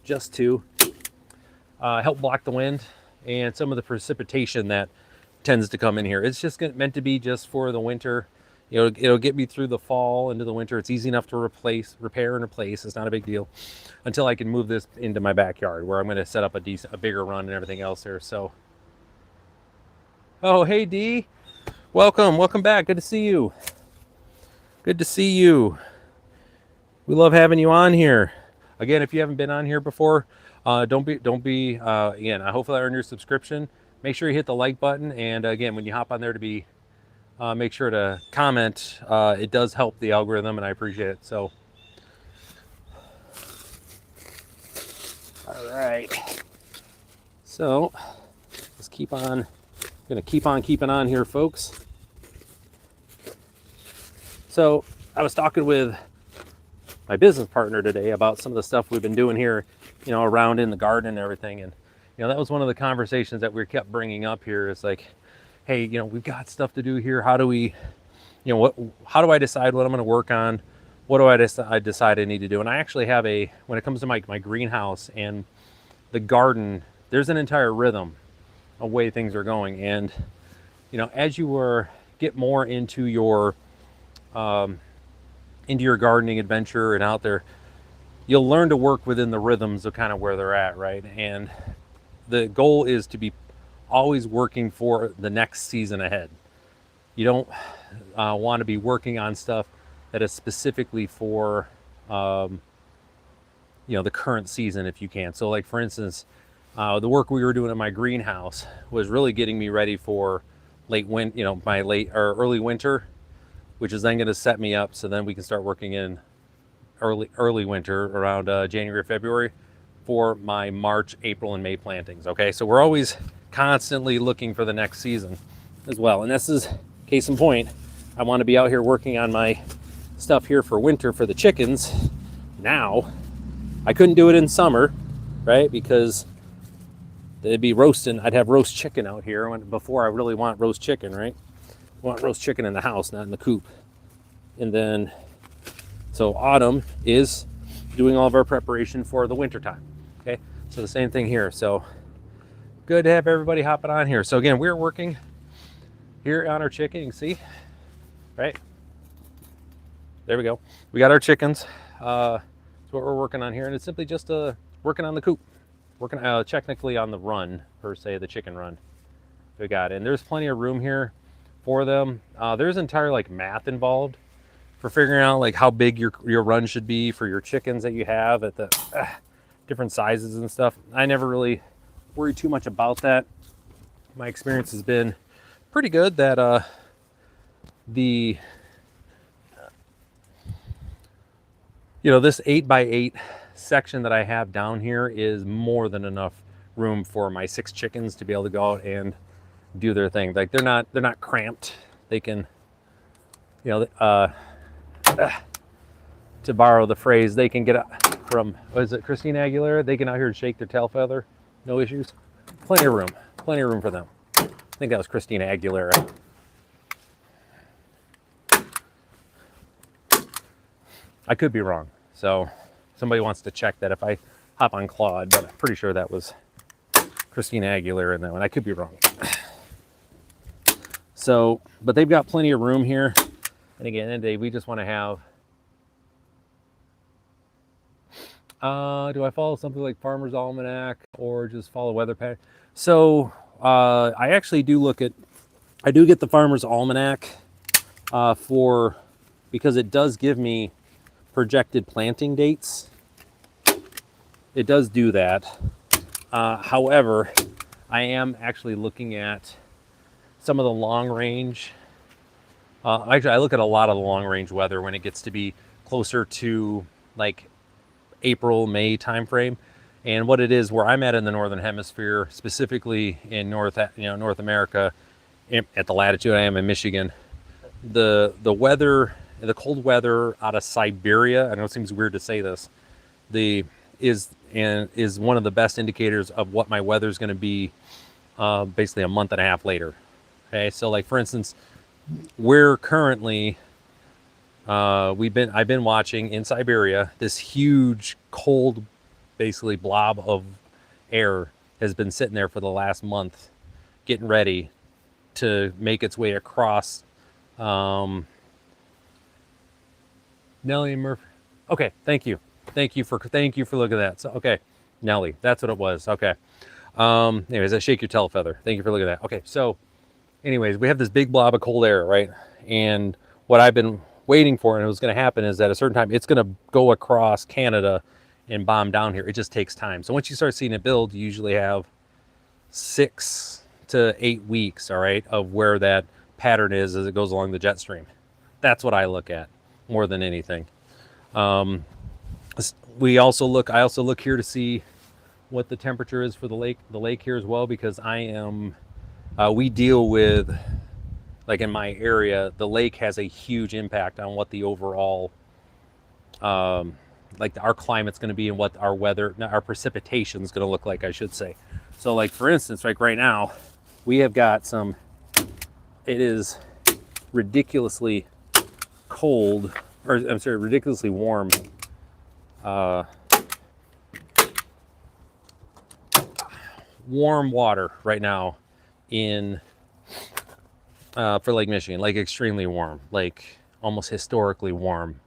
just to help block the wind and some of the precipitation that tends to come in here. It's just meant to be just for the winter. You know, it'll get me through the fall into the winter. It's easy enough to repair and replace. It's not a big deal until I can move this into my backyard where I'm going to set up a bigger run and everything else there. So, oh, hey D, welcome back. Good to see you. Good to see you. We love having you on here. Again, if you haven't been on here before, don't be again. Hopefully I earned your subscription. Make sure you hit the like button, and again, when you hop on there to be. Make sure to comment. It does help the algorithm, and I appreciate it. So, all right. So, let's keep on. Gonna keep on keeping on here, folks. So, I was talking with my business partner today about some of the stuff we've been doing here, you know, around in the garden and everything, and you know, that was one of the conversations that we kept bringing up here. It's like, hey, you know, we've got stuff to do here. How do we, you know, how do I decide what I'm going to work on? What do I decide I need to do? And I actually have when it comes to my greenhouse and the garden, there's an entire rhythm of way things are going. And, you know, as you get more into your gardening adventure and out there, you'll learn to work within the rhythms of kind of where they're at, right? And the goal is to be always working for the next season ahead. You don't want to be working on stuff that is specifically for you know, the current season if you can. So like for instance, the work we were doing in my greenhouse was really getting me ready for my late or early winter, which is then going to set me up so then we can start working in early winter around January, February for my March, April, and May plantings. Okay, so we're always constantly looking for the next season as well. And this is case in point. I want to be out here working on my stuff here for winter for the chickens now. I couldn't do it in summer, right? Because they'd be roasting. I'd have roast chicken out here before I really want roast chicken, right? I want roast chicken in the house, not in the coop. And then, so autumn is doing all of our preparation for the winter time. Okay, so the same thing here. So good to have everybody hopping on here. So again, we're working here on our chicken. You can see, right? There we go. We got our chickens. That's what we're working on here. And it's simply just working on the coop. Working technically on the run, per se, the chicken run. We got, and there's plenty of room here for them. There's entire like math involved for figuring out like how big your run should be for your chickens that you have at the different sizes and stuff. I never really worry too much about that. My experience has been pretty good that You know, this 8x8 section that I have down here is more than enough room for my 6 chickens to be able to go out and do their thing. Like they're not cramped. They can, you know, to borrow the phrase, they can get up from, what is it, Christina Aguilera? They can out here and shake their tail feather, no issues. Plenty of room for them. I think that was Christina Aguilera. I could be wrong, so somebody wants to check that if I hop on Claude, but I'm pretty sure that was Christina Aguilera in that one. I could be wrong. So, but they've got plenty of room here. And again, in the day, we just want to have, do I follow something like Farmer's Almanac or just follow weather pattern? So I actually I do get the Farmer's Almanac because it does give me projected planting dates. It does do that. However, I am actually looking at some of the long range. Actually, I look at a lot of the long range weather when it gets to be closer to like April, May timeframe. And what it is, where I'm at in the Northern Hemisphere, specifically in North America, at the latitude I am in Michigan, the weather, the cold weather out of Siberia, I know it seems weird to say this, is one of the best indicators of what my weather is going to be basically a month and a half later. Okay, so like for instance, we're currently I've been watching in Siberia, this huge cold basically blob of air has been sitting there for the last month getting ready to make its way across. Nellie Murphy. Okay, thank you for looking at that. So okay, Nellie, that's what it was. Okay. Anyways, I shake your tail feather. Thank you for looking at that. Okay, so anyways, we have this big blob of cold air, right? And what I've been waiting for, and it was going to happen, is that at a certain time it's going to go across Canada and bomb down here. It just takes time. So once you start seeing it build, you usually have 6 to 8 weeks, all right, of where that pattern is as it goes along the jet stream. That's what I look at more than anything. I also look here to see what the temperature is for the lake here as well, because we deal with, like in my area, the lake has a huge impact on what the overall, our climate's going to be and what our precipitation is going to look like, I should say. So like for instance, like right now, we have got it is ridiculously cold, or I'm sorry, ridiculously warm. Warm water right now for Lake Michigan, like extremely warm, like almost historically warm.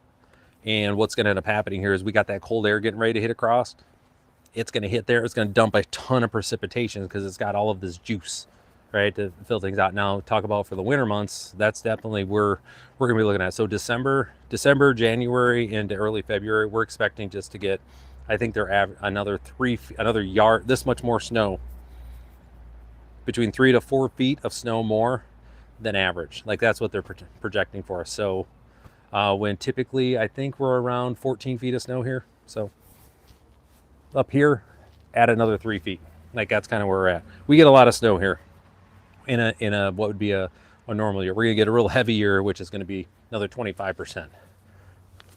And what's going to end up happening here is we got that cold air getting ready to hit across. It's going to hit there. It's going to dump a ton of precipitation because it's got all of this juice, right, to fill things out. Now, talk about for the winter months, that's definitely we're going to be looking at. So December, January into early February, we're expecting just to get, I think they're another yard, this much more snow, between 3 to 4 feet of snow more than average. Like that's what they're projecting for us. So when typically I think we're around 14 feet of snow here. So up here, add another 3 feet. Like that's kind of where we're at. We get a lot of snow here in a what would be a normal year. We're gonna get a real heavy year, which is gonna be another 25%.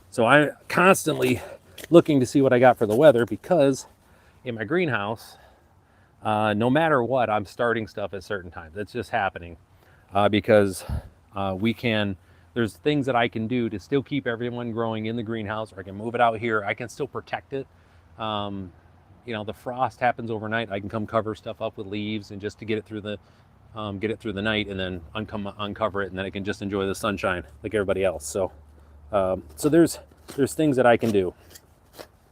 So I'm constantly looking to see what I got for the weather, because in my greenhouse, no matter what, I'm starting stuff at certain times. It's just happening because there's things that I can do to still keep everyone growing in the greenhouse, or I can move it out here. I can still protect it. The frost happens overnight. I can come cover stuff up with leaves and just to get it through the night, and then uncover it, and then I can just enjoy the sunshine like everybody else. So there's things that I can do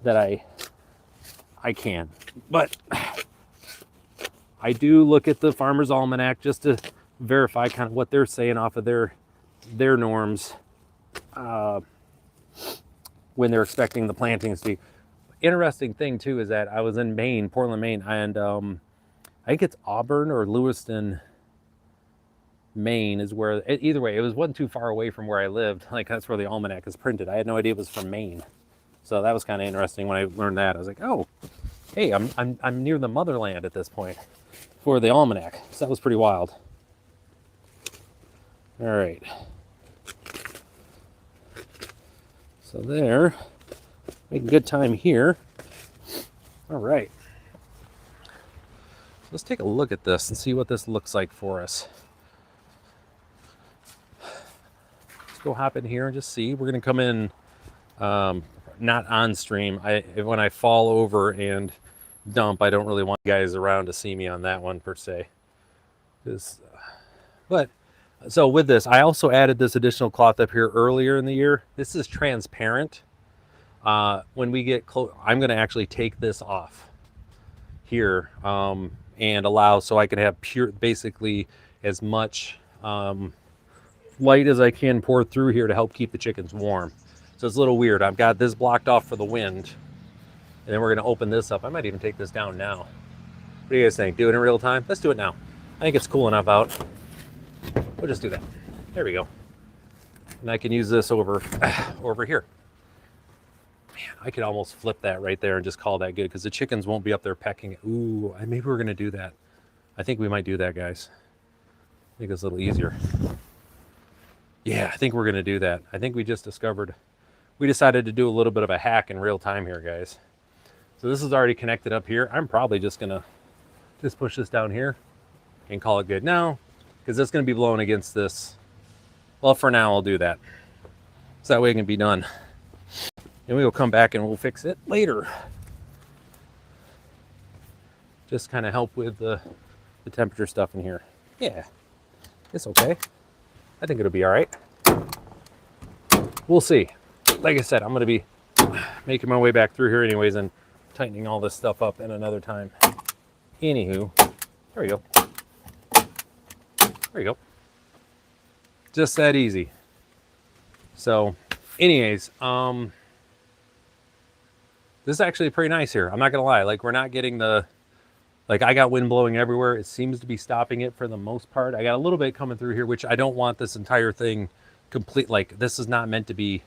that I can, but I do look at the Farmer's Almanac just to verify kind of what they're saying off of their norms when they're expecting the plantings to be. Interesting thing too is that I was in Maine, Portland, Maine, and I think it's Auburn or Lewiston, Maine is where, either way, wasn't too far away from where I lived. Like that's where the almanac is printed. I had no idea it was from Maine. So that was kind of interesting when I learned that. I was like, oh, hey, I'm near the motherland at this point for the almanac. So that was pretty wild. All right. So there, making good time here. All right. Let's take a look at this and see what this looks like for us. Let's go hop in here and just see. We're going to come in, not on stream. When I fall over and dump, I don't really want you guys around to see me on that one per se. So with this, I also added this additional cloth up here earlier in the year. This is transparent. When we get close, I'm going to actually take this off here and allow so I can have basically as much light as I can pour through here to help keep the chickens warm. So it's a little weird. I've got this blocked off for the wind, and then we're going to open this up. I might even take this down now. What do you guys think? Do it in real time? Let's do it now. I think it's cool enough out. We'll just do that. There we go. And I can use this over here. Man, I could almost flip that right there and just call that good because the chickens won't be up there pecking. Ooh, maybe we're going to do that. I think we might do that, guys. I think it's a little easier. Yeah, I think we're going to do that. I think we decided to do a little bit of a hack in real time here, guys. So this is already connected up here. I'm probably just going to just push this down here and call it good now because it's going to be blowing against this. Well, for now, I'll do that. So that way it can be done. And we will come back and we'll fix it later. Just kind of help with the temperature stuff in here. Yeah, it's okay. I think it'll be all right. We'll see. Like I said, I'm going to be making my way back through here anyways and tightening all this stuff up in another time. Anywho, there we go. There you go. Just that easy. So, anyways, this is actually pretty nice here. I'm not gonna lie. Like, we're not getting the, like, I got wind blowing everywhere. It seems to be stopping it for the most part. I got a little bit coming through here, which I don't want this entire thing complete. Like, this is not meant to be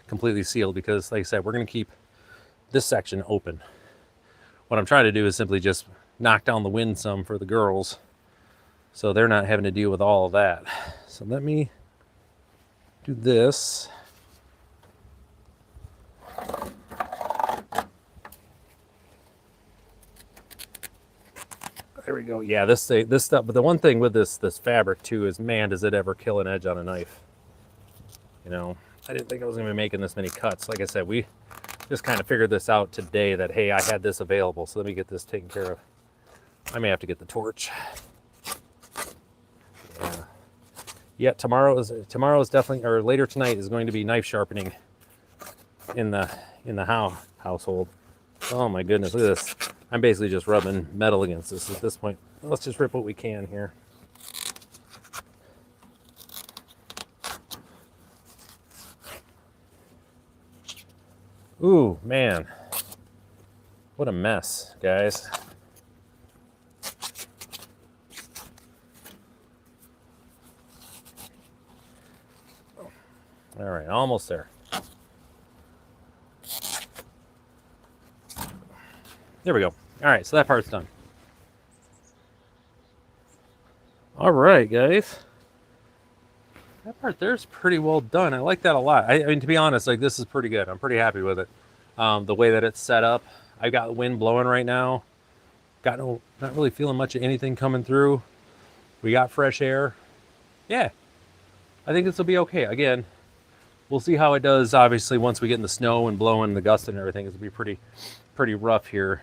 completely sealed because, like I said, we're gonna keep this section open. What I'm trying to do is simply just knock down the wind some for the girls, so they're not having to deal with all of that. So let me do this. There we go. Yeah, this stuff. But the one thing with this fabric too is, man, does it ever kill an edge on a knife? You know, I didn't think I was going to be making this many cuts. Like I said, we just kind of figured this out today that, hey, I had this available, so let me get this taken care of. I may have to get the torch. Yeah, tomorrow is definitely, or later tonight is going to be knife sharpening in the Howe household. Oh my goodness, look at this. I'm basically just rubbing metal against this at this point. Let's just rip what we can here. Ooh, man. What a mess, guys. All right, almost there. There we go. All right, so that part's done. All right, guys. That part there's pretty well done. I like that a lot. I mean, to be honest, like, this is pretty good. I'm pretty happy with it. The way that it's set up. I've got wind blowing right now. Not really feeling much of anything coming through. We got fresh air. Yeah, I think this will be okay. Again, we'll see how it does. Obviously, once we get in the snow and blowing the gust and everything, it'll be pretty rough here.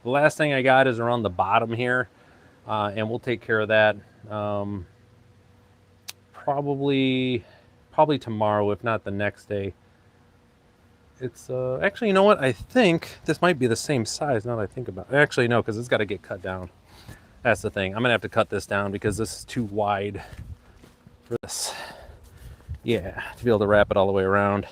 The last thing I got is around the bottom here, and we'll take care of that. Probably tomorrow, if not the next day. It's actually, you know what? I think this might be the same size now that I think about it. Actually, no, because it's got to get cut down. That's the thing. I'm gonna have to cut this down because this is too wide for this. Yeah, to be able to wrap it all the way around.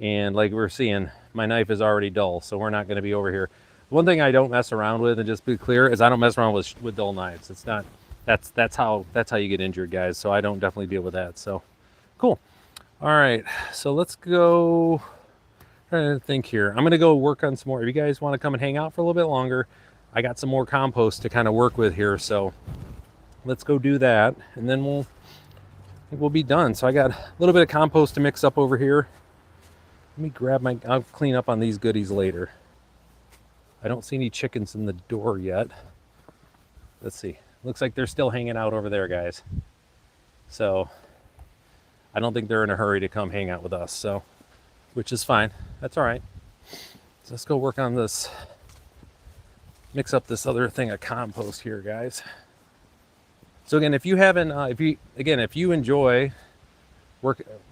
And like we're seeing, my knife is already dull, so we're not going to be over here. One thing I don't mess around with, and just be clear, is I don't mess around with dull knives. It's not. That's how you get injured, guys. So I don't definitely deal with that. So cool. All right, so let's go. trying to think here. I'm gonna go work on some more. If you guys want to come and hang out for a little bit longer, I got some more compost to kind of work with here. So let's go do that, and then I think we'll be done. So I got a little bit of compost to mix up over here. Let me grab my, I'll clean up on these goodies later. I don't see any chickens in the door yet. Let's see. Looks like they're still hanging out over there, guys. So I don't think they're in a hurry to come hang out with us, so, which is fine. That's all right. So let's go work on this, mix up this other thing of compost here, guys. So again, if you haven't, if you enjoy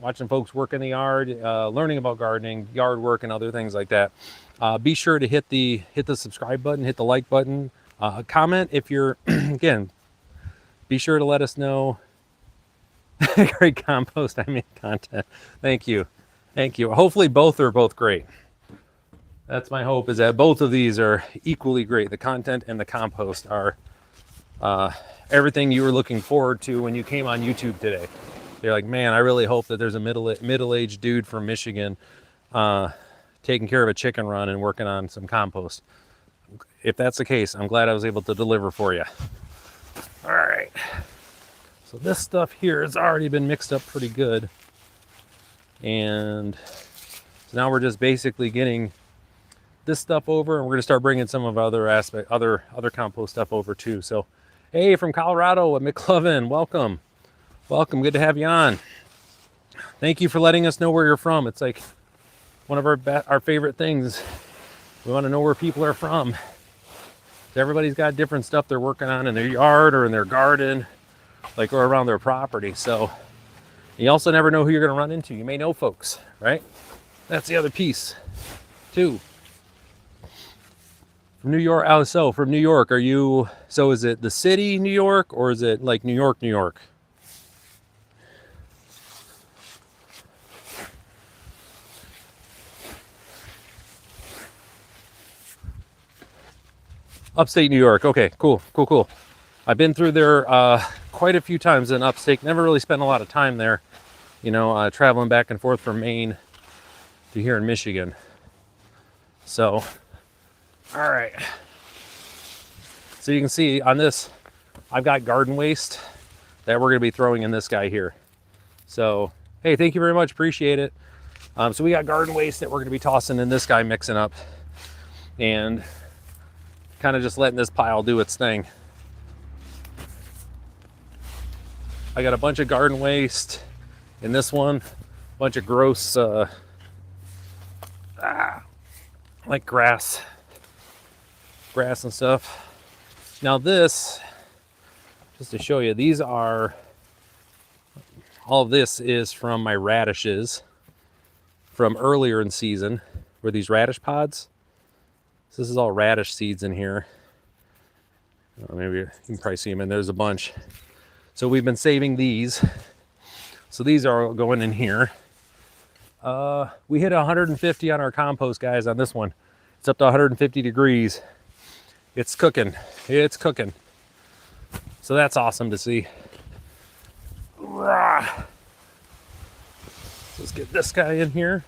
watching folks work in the yard, learning about gardening, yard work, and other things like that, be sure to hit the subscribe button, hit the like button, comment if you're again. Be sure to let us know. Great compost, I mean content. Thank you, thank you. Hopefully both are great. That's my hope, is that both of these are equally great. The content and the compost are everything you were looking forward to when you came on YouTube today. You're like, man, I really hope that there's a middle-aged dude from Michigan taking care of a chicken run and working on some compost. If that's the case, I'm glad I was able to deliver for you. All right. So this stuff here has already been mixed up pretty good. And so now we're just basically getting this stuff over, and we're gonna start bringing some of other compost stuff over too. So, hey, from Colorado at McCloven, welcome. Welcome, good to have you on. Thank you for letting us know where you're from. It's like one of our favorite things. We want to know where people are from. Everybody's got different stuff they're working on in their yard or in their garden, like, or around their property. So you also never know who you're going to run into. You may know folks, right? That's the other piece too. From New York, from New York, are you, so is it the city, New York, or is it like New York, New York? Upstate New York. Okay, cool. I've been through there quite a few times in upstate. Never really spent a lot of time there, traveling back and forth from Maine to here in Michigan. So, all right. So you can see on this, I've got garden waste that we're going to be throwing in this guy here. So, hey, thank you very much. Appreciate it. So we got garden waste that we're going to be tossing in this guy, mixing up, and kind of just letting this pile do its thing. I got a bunch of garden waste in this one, a bunch of gross, like grass and stuff. Now this, just to show you, all of this is from my radishes from earlier in season, were these radish pods. So this is all radish seeds in here. Maybe you can probably see them, and there's a bunch. So we've been saving these. So these are going in here. We hit 150 on our compost, guys, on this one. It's up to 150 degrees. It's cooking. It's cooking. So that's awesome to see. Let's get this guy in here.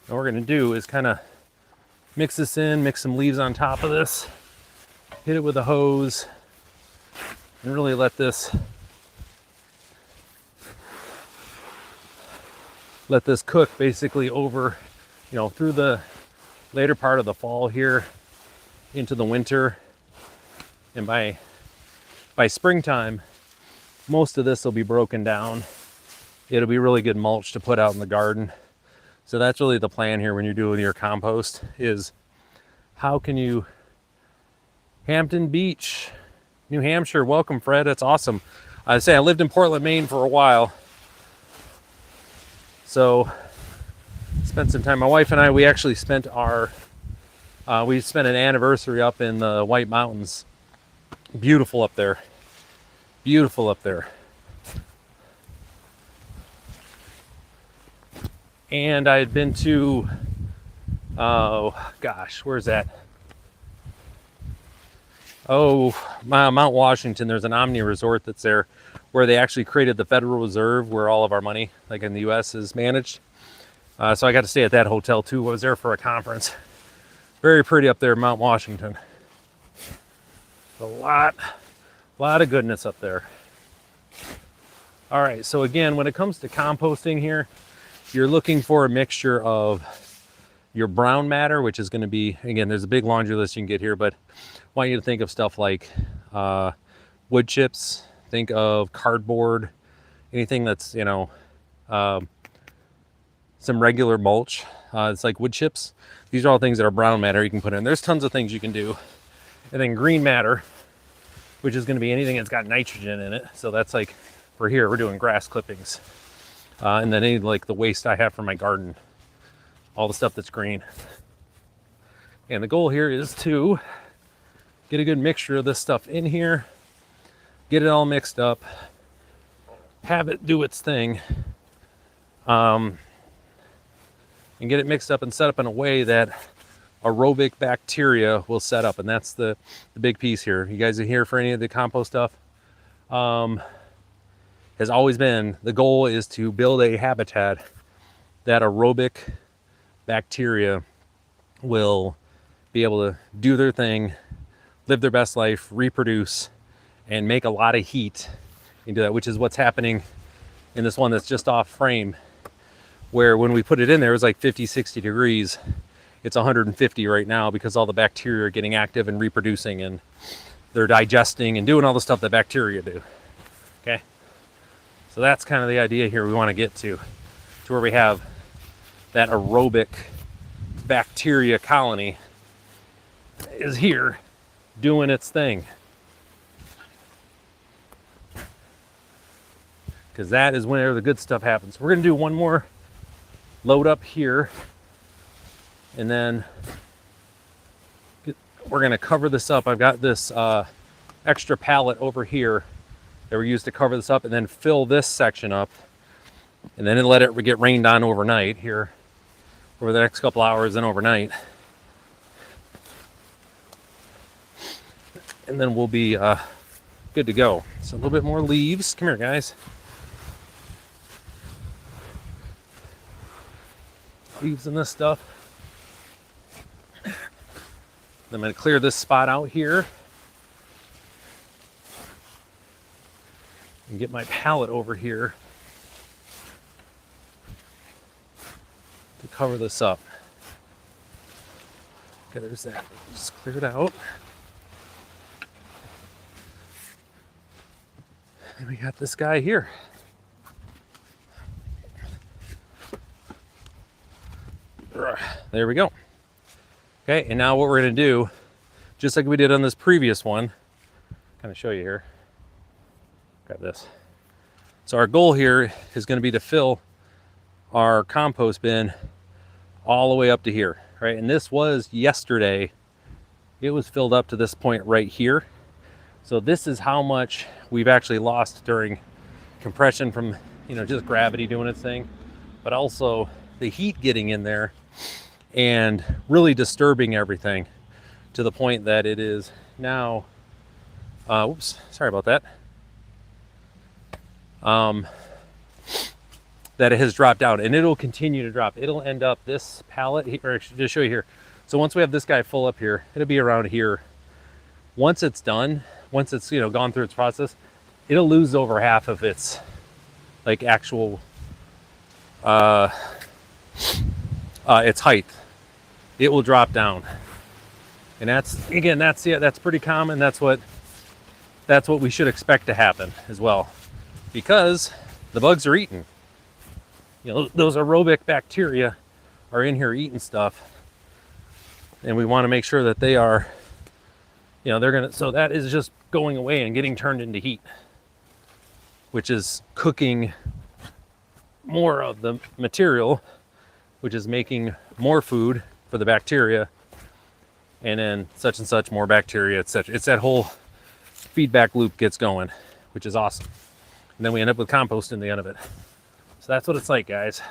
What we're going to do is kind of mix this in, mix some leaves on top of this, hit it with a hose, and really let this cook basically over, through the later part of the fall here into the winter. And by springtime, most of this will be broken down. It'll be really good mulch to put out in the garden. So that's really the plan here when you're doing your compost, is how can you, Hampton Beach, New Hampshire, welcome Fred, that's awesome. I lived in Portland, Maine for a while. So spent some time, my wife and I, we actually spent we spent an anniversary up in the White Mountains. Beautiful up there. Beautiful up there. And I had been to, where's that? Mount Washington. There's an Omni resort that's there. where they actually created the Federal Reserve, where all of our money, like in the U.S., is managed. So I got to stay at that hotel too. I was there for a conference. Very pretty up there in Mount Washington. A lot of goodness up there. All right, so again, when it comes to composting here, you're looking for a mixture of your brown matter, which is going to be, again, there's a big laundry list you can get here, but I want you to think of stuff like wood chips, think of cardboard, anything that's, you know, some regular mulch. It's like wood chips. These are all things that are brown matter you can put in. There's tons of things you can do. And then green matter, which is going to be anything that's got nitrogen in it. So that's like, for here, we're doing grass clippings. And then any, like the waste I have for my garden, all the stuff that's green. And the goal here is to get a good mixture of this stuff in here, get it all mixed up, have it do its thing, and get it mixed up and set up in a way that aerobic bacteria will set up. And that's the big piece here. You guys are here for any of the compost stuff. Has always been, the goal is to build a habitat that aerobic bacteria will be able to do their thing, live their best life, reproduce, and make a lot of heat into that, which is what's happening in this one that's just off frame, where when we put it in there, it was like 50, 60 degrees. It's 150 right now because all the bacteria are getting active and reproducing, and they're digesting and doing all the stuff that bacteria do. Okay. So that's kind of the idea here we want to get to where we have that aerobic bacteria colony is here doing its thing. Because that is where the good stuff happens. We're going to do one more load up here, and then we're going to cover this up. I've got this extra pallet over here that we use to cover this up, and then fill this section up, and then let it get rained on overnight here over the next couple hours and overnight. And then we'll be good to go. So a little bit more leaves. Come here, guys. Leaves in this stuff. I'm going to clear this spot out here and get my pallet over here to cover this up. Okay, there's that. Just clear it out. And we got this guy here. There we go. Okay, and now what we're going to do, just like we did on this previous one, kind of show you here. Got this. So our goal here is going to be to fill our compost bin all the way up to here, right? And this was yesterday. It was filled up to this point right here. So this is how much we've actually lost during compression from, you know, just gravity doing its thing, but also the heat getting in there and really disturbing everything to the point that it is now, oops, sorry about that. That it has dropped down, and it'll continue to drop. It'll end up this pallet here, or I should just show you here. So once we have this guy full up here, it'll be around here. Once it's done, once it's, you know, gone through its process, it'll lose over half of its like actual its height. It will drop down, and that's, again, that's pretty common. That's what we should expect to happen as well, because the bugs are eating. You know, those aerobic bacteria are in here eating stuff, and we want to make sure that they are, you know, they're gonna, so that is just going away and getting turned into heat, which is cooking more of the material, which is making more food for the bacteria, and then such and such more bacteria, etc. It's that whole feedback loop gets going, which is awesome. And then we end up with compost in the end of it. So that's what it's like, guys.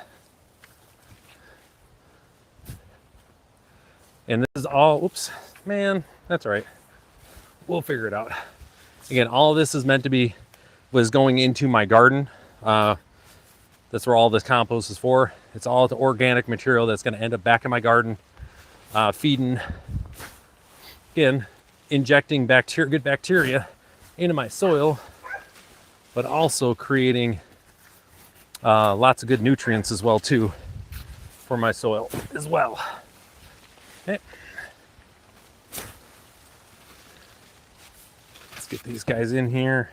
And this is all, oops, man, that's all right. We'll figure it out. Again, all of this is meant to be was going into my garden. That's where all this compost is for. It's all the organic material that's going to end up back in my garden, feeding, again, injecting good bacteria into my soil, but also creating lots of good nutrients as well too for my soil as well. Okay. Let's get these guys in here.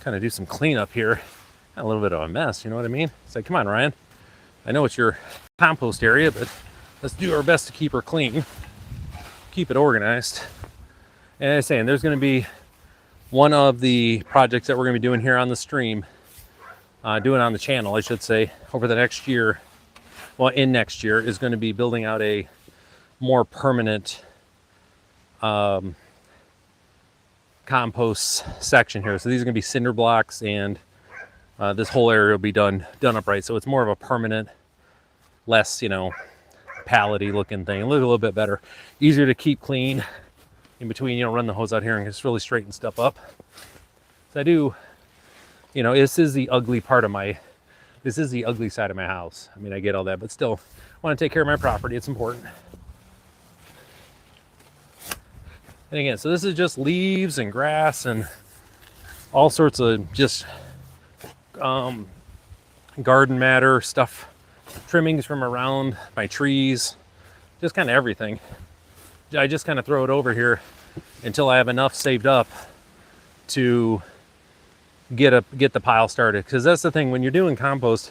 Kind of do some cleanup here. A little bit of a mess, you know what I mean? It's like, come on, Ryan. I know it's your compost area, but let's do our best to keep her clean, keep it organized. And as I was saying, there's going to be one of the projects that we're going to be doing here on the stream, doing on the channel, I should say, over the next year. Well, in next year is going to be building out a more permanent compost section here. So these are going to be cinder blocks, and this whole area will be done upright. So it's more of a permanent, less, pallety looking thing. Look a little bit better, easier to keep clean in between. Run the hose out here and just really straighten stuff up. So I do, this is the ugly part of this is the ugly side of my house. I mean, I get all that, but still I want to take care of my property. It's important. And again, so this is just leaves and grass and all sorts of just garden matter stuff, trimmings from around my trees, just kind of everything. I just kind of throw it over here until I have enough saved up to get the pile started. Because that's the thing, when you're doing compost,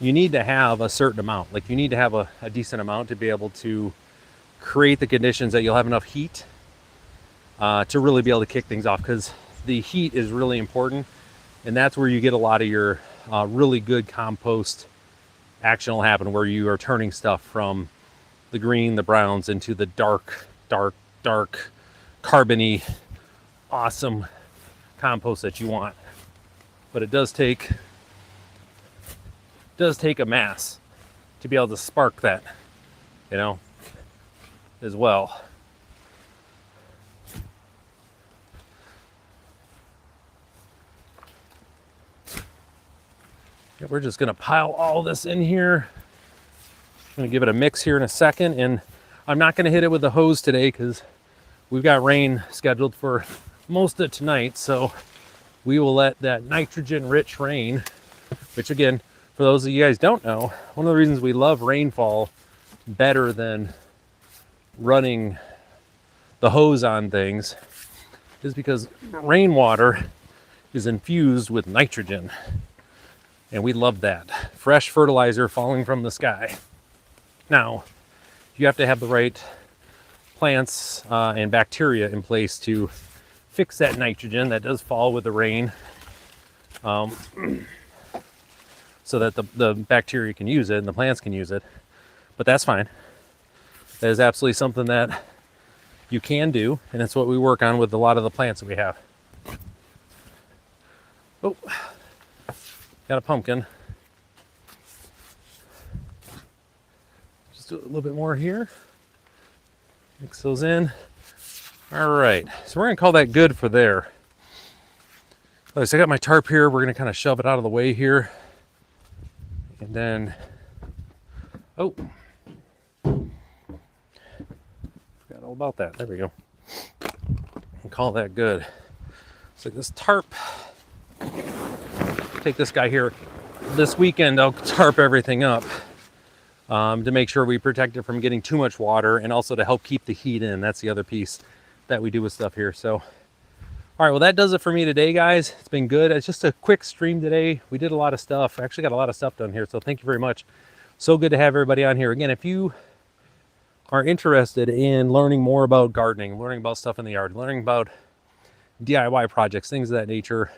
you need to have a certain amount. Like, you need to have a decent amount to be able to create the conditions that you'll have enough heat to really be able to kick things off, because the heat is really important, and that's where you get a lot of your really good compost action will happen, where you are turning stuff from the green, the browns into the dark carbony, awesome compost that you want. But it does take a mass to be able to spark that, as well. We're just going to pile all this in here. I'm going to give it a mix here in a second, and I'm not going to hit it with the hose today because we've got rain scheduled for most of tonight. So we will let that nitrogen-rich rain, which again, for those of you guys don't know, one of the reasons we love rainfall better than running the hose on things is because rainwater is infused with nitrogen. And we love that. Fresh fertilizer falling from the sky. Now, you have to have the right plants and bacteria in place to fix that nitrogen that does fall with the rain, so that the bacteria can use it and the plants can use it. But that's fine. That is absolutely something that you can do, and it's what we work on with a lot of the plants that we have. Oh. Got a pumpkin. Just do a little bit more here. Mix those in. All right, so we're gonna call that good for there. So I got my tarp here. We're gonna kind of shove it out of the way here. And then, forgot all about that. There we go. And call that good. So this tarp, take this guy here. This weekend I'll tarp everything up to make sure we protect it from getting too much water, and also to help keep the heat in. That's the other piece that we do with stuff here. So, all right, well, that does it for me today, guys. It's been good. It's just a quick stream today. We did a lot of stuff. I actually got a lot of stuff done here, so thank you very much. So good to have everybody on here. Again, if you are interested in learning more about gardening, learning about stuff in the yard, learning about DIY projects, things of that nature,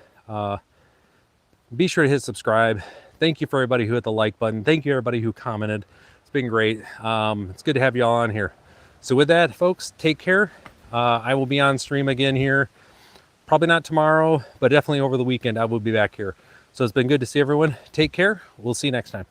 be sure to hit subscribe. Thank you for everybody who hit the like button. Thank you everybody who commented. It's been great. It's good to have you all on here. So with that, folks, take care. I will be on stream again here. Probably not tomorrow, but definitely over the weekend I will be back here. So it's been good to see everyone. Take care. We'll see you next time.